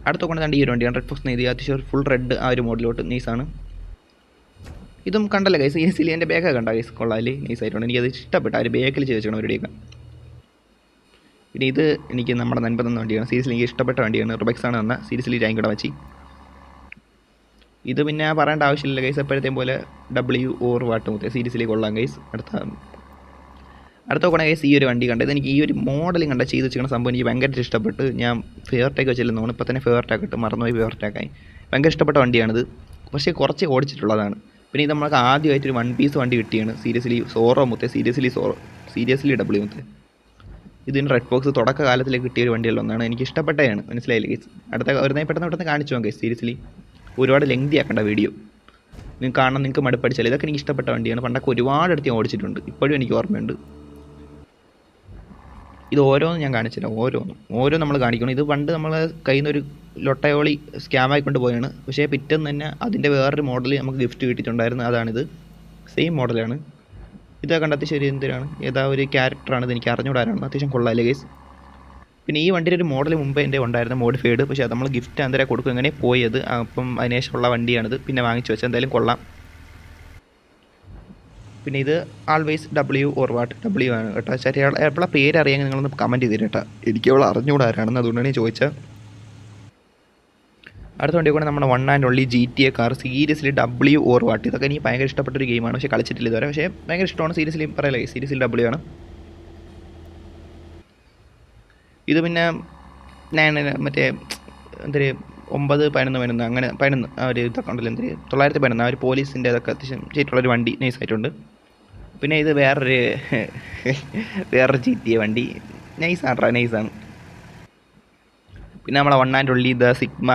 അടുത്ത കൊണ്ട് തണ്ടി ഈ ഒരു വണ്ടിയാണ്, റെഡ് ഫോക്സ് നെയ്തി. അത്യാവശ്യം ഫുൾ റെഡ് ആ ഒരു മോഡലോട്ട്, നൈസാണ്. ഇതും കണ്ടല്ലേ ഗൈസ്, സീരിയസ്ലി എൻ്റെ ബാഗൊക്കെ കണ്ട ഗൈസ്, കൊള്ളാല് നൈസായിട്ടുണ്ട്. എനിക്കത് ഇഷ്ടപ്പെട്ടു. ആ ഒരു ബാക്കിൽ ചോദിച്ചണം അവരുടെയൊക്കെ. പിന്നെ ഇത് എനിക്ക് നമ്മുടെ നൻപ് തന്ന വണ്ടിയാണ്. സീരിയസ്ലി എനിക്ക് ഇഷ്ടപ്പെട്ട വണ്ടിയാണ്. റിബക്സാണ് തന്ന. സീരിയസ്ലി താങ്ക് യൂടെ വെച്ച്. ഇത് പിന്നെ പറയേണ്ട ആവശ്യമില്ല ഗൈസ്, എപ്പോഴത്തേം പോലെ W വാട്ട് മുത്തേ. സീരിയസ്ലി കൊള്ളാം ഗൈസ്. അടുത്ത നോക്കണേ ഗൈസ്, ഈ ഒരു വണ്ടി കണ്ടത് എനിക്ക് ഈ ഒരു മോഡലും കണ്ട ചെയ്ത് വെച്ചിരിക്കുന്ന സംഭവം എനിക്ക് ഭയങ്കര ഇഷ്ടപ്പെട്ട്. ഞാൻ ഫേവർടേക്ക് വെച്ചില്ലെന്ന് ഇപ്പോൾ തന്നെ ഫേവർടാക്ക് ഇട്ട് മറന്നുപോയി. ഫേവർടാക്കായി ഭയങ്കര ഇഷ്ടപ്പെട്ട വണ്ടിയാണിത്. പക്ഷേ കുറച്ച് ഓടിച്ചിട്ടുള്ളതാണ്. പിന്നെ ഇത് നമുക്ക് ആദ്യമായിട്ടൊരു 1 പീസ് വണ്ടി കിട്ടിയാണ്. സീരിയസ്ലി സോറോ മുത്തേ. സീരിയസ്ലി W മുത്തേ. ഇതിന് റെഡ് ബോക്സ് തുടക്ക കാലത്തിൽ കിട്ടിയ ഒരു വണ്ടികളിലൊന്നാണ്. എനിക്ക് ഇഷ്ടപ്പെട്ടതാണ്, മനസ്സിലായില്ലേ ഗൈസ്. അടുത്ത പെട്ടെന്ന് കാണിച്ചു പോകാം ഗൈസ്. സീരിയസ്ലി ഒരുപാട് ലെങ്തി ആക്കേണ്ട വീഡിയോ നിങ്ങൾക്ക് കാണാൻ, നിങ്ങൾക്ക് മടുപ്പടിച്ചാൽ. ഇതൊക്കെ എനിക്ക് ഇഷ്ടപ്പെട്ട വണ്ടിയാണ്. പണ്ടൊക്കെ ഒരുപാട് അടുത്ത് ഞാൻ ഓടിച്ചിട്ടുണ്ട്. ഇപ്പോഴും എനിക്ക് ഓർമ്മയുണ്ട്. ഇത് ഓരോന്നും ഞാൻ കാണിച്ചില്ല. ഓരോ നമ്മൾ കാണിക്കണം. ഇത് പണ്ട് നമ്മൾ കയ്യിൽ നിന്നൊരു ലൊട്ടയോളി സ്കാമായിക്കൊണ്ട് പോയാണ്. പക്ഷേ പിറ്റേന്ന് തന്നെ അതിൻ്റെ വേറൊരു മോഡൽ നമുക്ക് ഗിഫ്റ്റ് കിട്ടിയിട്ടുണ്ടായിരുന്നു. അതാണിത്. സെയിം മോഡലാണ്. ഇതൊക്കെ കണ്ടെത്തി ശരി എന്തിനാണ്, ഏതാ ഒരു ക്യാരക്ടറാണിത്, എനിക്ക് അറിഞ്ഞുകൂടാനാണ്. അത്യാവശ്യം കൊള്ളാല്ലേ ഗൈസ്. പിന്നെ ഈ വണ്ടിയുടെ ഒരു മോഡൽ മുമ്പ് എൻ്റെ ഉണ്ടായിരുന്നു, മോഡിഫൈഡ്. പക്ഷേ അത് നമ്മൾ ഗിഫ്റ്റ് അന്തരം കൊടുക്കും എങ്ങനെ പോയത്. അപ്പം അതിനുശേഷമുള്ള വണ്ടിയാണിത്. പിന്നെ വാങ്ങിച്ചു വെച്ചാൽ എന്തായാലും കൊള്ളാം. പിന്നെ ഇത് ആൾവേസ് W വാട്ട് W ആണ് കേട്ടോ. എപ്പോഴാണ് പേര് അറിയാമെങ്കിൽ നിങ്ങളൊന്ന് കമൻറ്റ് ചെയ്തിട്ട് കേട്ടോ. എനിക്ക് അവൾ അറിഞ്ഞുകൂടാരാണെന്ന്, അതുകൊണ്ടാണ് ഞാൻ ചോദിച്ചത്. അടുത്ത വണ്ടി കൂടെ നമ്മുടെ 1 and only GTA car. Seriously W what. ഇതൊക്കെ എനിക്ക് ഭയങ്കര ഇഷ്ടപ്പെട്ടൊരു ഗെയിമാണ്. പക്ഷേ കളിച്ചിട്ടില്ല ഇതുവരെ. പക്ഷേ ഭയങ്കര ഇഷ്ടമാണ്. സീരിയസ്ലി പറയല്ലേ, സീരിയസ്ലി W ആണ്. ഇത് പിന്നെ ഞാൻ മറ്റേ എന്തൊരു 9, 11 അങ്ങനെ 11 ആ ഒരു ഇതൊക്കെ ഉണ്ടല്ലോ, എന്തൊരു 911 ആ ഒരു പോലീസിൻ്റെ അതൊക്കെ അത്യാവശ്യം ചെയ്തിട്ടുള്ളൊരു വണ്ടി നൈസായിട്ടുണ്ട്. പിന്നെ ഇത് വേറൊരു GTA വണ്ടി, നൈസാണ്. പിന്നെ നമ്മളെ 1 and only the sigma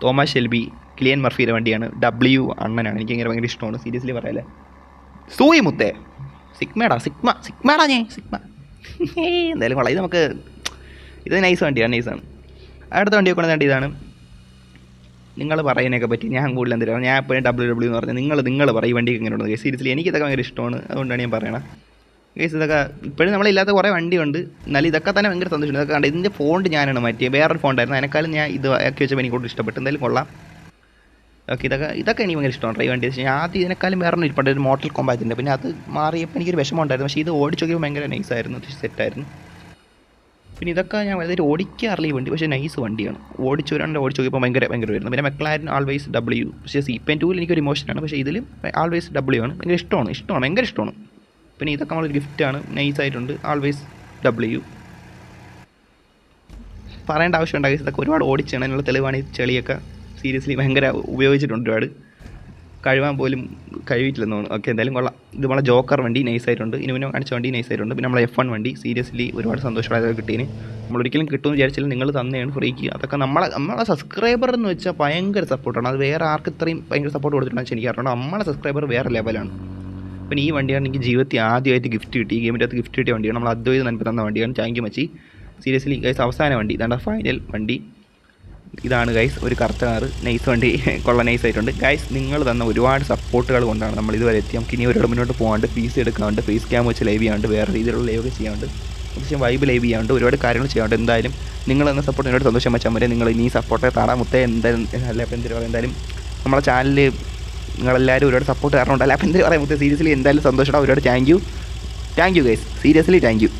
Thomas Shelby Cillian മർഫിയുടെ വണ്ടിയാണ്. W അണ്ണനാണ്. എനിക്ക് അങ്ങനെ ഭയങ്കര ഇഷ്ടമാണ്. സീരിയസ്ലി പറയല്ലേ, സൂയി മുത്തേ. സിഗ്മ എന്തായാലും കൊള്ളാം. ഇത് നമുക്ക് ഇത് നൈസ് വണ്ടിയാണ്, നൈസാണ്. അടുത്ത വണ്ടി നോക്കണ വണ്ടി ഇതാണ്. നിങ്ങൾ പറയുന്നതിനൊക്കെ പറ്റി ഞാൻ കൂടുതൽ എന്തിനാണ്, ഞാൻ എപ്പോഴും W എന്ന് പറഞ്ഞാൽ നിങ്ങൾ പറയും ഈ വണ്ടിക്ക് എങ്ങനെയുണ്ട് ഗൈസ്. സീരിയസ്ലി എനിക്കിതൊക്കെ ഭയങ്കര ഇഷ്ടമാണ്. അതുകൊണ്ടാണ് ഞാൻ പറയണത് ഗൈസ്. ഇതൊക്കെ ഇപ്പോഴും നമ്മളില്ലാത്ത കുറേ വണ്ടിയുണ്ട്. എന്നാലും ഇതൊക്കെ തന്നെ ഭയങ്കര സന്തോഷമുണ്ട്. ഇതൊക്കെ കണ്ട് ഇതിൻ്റെ ഫോണ്ട് ഞാനാണ് മാറ്റിയത്. വേറൊരു ഫോണ്ടായിരുന്നു. അതിനേക്കാളും ഞാൻ ഇത് ആക്കി വെച്ചപ്പോൾ എനിക്ക് കൂടുതൽ ഇഷ്ടപ്പെട്ടു. എന്തായാലും കൊള്ളാം. ഓക്കെ, ഇതൊക്കെ എനിക്ക് ഭയങ്കര ഇഷ്ടമാണ് ഈ വണ്ടി. ഞാൻ ആദ്യം ഇതിനേക്കാളും വേറെ ഇരിപ്പുണ്ട്, ഒരു മോട്ടൽ കോമ്പാറ്റിൻ്റെ. പിന്നെ അത് മാറിയപ്പോൾ എനിക്കൊരു വിഷമം ഉണ്ടായിരുന്നു. പക്ഷേ ഇത് ഓടിച്ച് നോക്കിയപ്പോൾ ഭയങ്കര നൈസായിരുന്നു, സെറ്റായിരുന്നു. പിന്നെ ഇതൊക്കെ ഞാൻ വളരെ ഓടിക്കാറില്ല ഈ വണ്ടി. പക്ഷേ നൈസ് വണ്ടിയാണ്. ഓടിച്ച് നോക്കിയപ്പോൾ ഭയങ്കര വരുന്നു. പിന്നെ മെക്ലാരൻ ആൾവേസ് W. പക്ഷേ C-Pen2 എനിക്കൊരു ഇമോഷനാണ്. പക്ഷേ ഇതിൽ ആൾവേസ് W ആണ്. ഭയങ്കര ഭയങ്കര ഇഷ്ടമാണ്. പിന്നെ ഇതൊക്കെ നമ്മളൊരു ഗിഫ്റ്റാണ്, നൈസായിട്ടുണ്ട്. Always W. പറയേണ്ട ആവശ്യമുണ്ട് ഗൈസ്. ഇതൊക്കെ ഒരുപാട് ഓടിച്ചാണ്. അതിനുള്ള തെളിവാണ് ഈ ചെളിയൊക്കെ. സീരിയസ്ലി ഭയങ്കര ഉപയോഗിച്ചിട്ടുണ്ട്. ഒരുപാട് കഴുകാൻ പോലും കഴിവിട്ടില്ലെന്ന് തോന്നുന്നു. ഓക്കെ, എന്തായാലും കൊള്ളാം. ഇത് നമ്മളെ ജോക്കർ വണ്ടി നൈസായിട്ടുണ്ട്. ഇനി മുന്നേ കാണിച്ച വണ്ടി നൈസായിട്ടുണ്ട്. പിന്നെ നമ്മളെ F1 വണ്ടി സീരിയസ്ലി ഒരുപാട് സന്തോഷമായത് കിട്ടിയതിന്. നമ്മളൊരിക്കലും കിട്ടുമെന്ന് വിചാരിച്ചാലും നിങ്ങൾ തന്നെയാണ് ഫ്രീക്ക്. അതൊക്കെ നമ്മളെ സബ്സ്ക്രൈബർ എന്ന് വെച്ചാൽ ഭയങ്കര സപ്പോർട്ടാണ്. അത് വേറെ ആർക്ക് ഇത്രയും ഭയങ്കര സപ്പോർട്ട് കൊടുത്തിട്ടുണ്ടെന്ന് വെച്ചാൽ എനിക്ക് അറിയണം. നമ്മളെ സബ്സ്ക്രൈബർ വേറെ ലെവലാണ്. പിന്നെ ഈ വണ്ടിയാണ് എനിക്ക് ജീവിതത്തിൽ ആദ്യമായിട്ട് ഗിഫ്റ്റ് കിട്ടി. ഈ ഗെയിമിൻ്റെ അകത്ത് ഗിഫ്റ്റ് കിട്ടിയ വണ്ടിയാണ്. നമ്മൾ അദ്വൈത് നൻപ് തന്ന വണ്ടിയാണ്. താങ്ക് യു മച്ചി. സീരിയസ്ലി ഗൈസ്, അവസാന വണ്ടി ഇതാണ്, ഫൈനൽ വണ്ടി ഇതാണ് ഗൈസ്. ഒരു കറുത്ത കാറ്, നൈസ് വണ്ടി, നൈസായിട്ടുണ്ട് ഗൈസ്. നിങ്ങൾ തന്ന ഒരുപാട് സപ്പോർട്ടുകൾ കൊണ്ടാണ് നമ്മൾ ഇതുവരെ എത്തി. നമുക്ക് ഇനി ഒരുപാട് മുന്നോട്ട് പോകാണ്ട്, പീസ് എടുക്കാണ്ട്, ഫേസ് ക്യാം വെച്ച് ലൈവ് ചെയ്യാണ്ട്, വേറെ രീതിയിലുള്ള ലൈവ് ചെയ്യാണ്ട്, അത്യാവശ്യം വൈബ് ലൈവ് ചെയ്യാണ്ട്, ഒരുപാട് കാര്യങ്ങൾ ചെയ്യാണ്ട്. എന്തായാലും നിങ്ങൾ തന്ന സപ്പോർട്ട് എന്നോട് സന്തോഷം വെച്ചാൽ മതി. നിങ്ങൾ ഇനി സപ്പോർട്ട് താടാ മുത്തേ. എന്തായാലും അല്ല അപ്പം എന്തെങ്കിലും പറയാം. എന്തായാലും നമ്മളെ ചാനലിൽ നിങ്ങളെല്ലാവരും ഒരുപാട് സപ്പോർട്ട് കാരണമുണ്ട്. അല്ല അപ്പം എന്തെങ്കിലും പറയാം മുത്തേ. സീരിയസ്ലി എന്തായാലും സന്തോഷമാണ്. ഒരുപാട് thank you guys. Seriously thank U.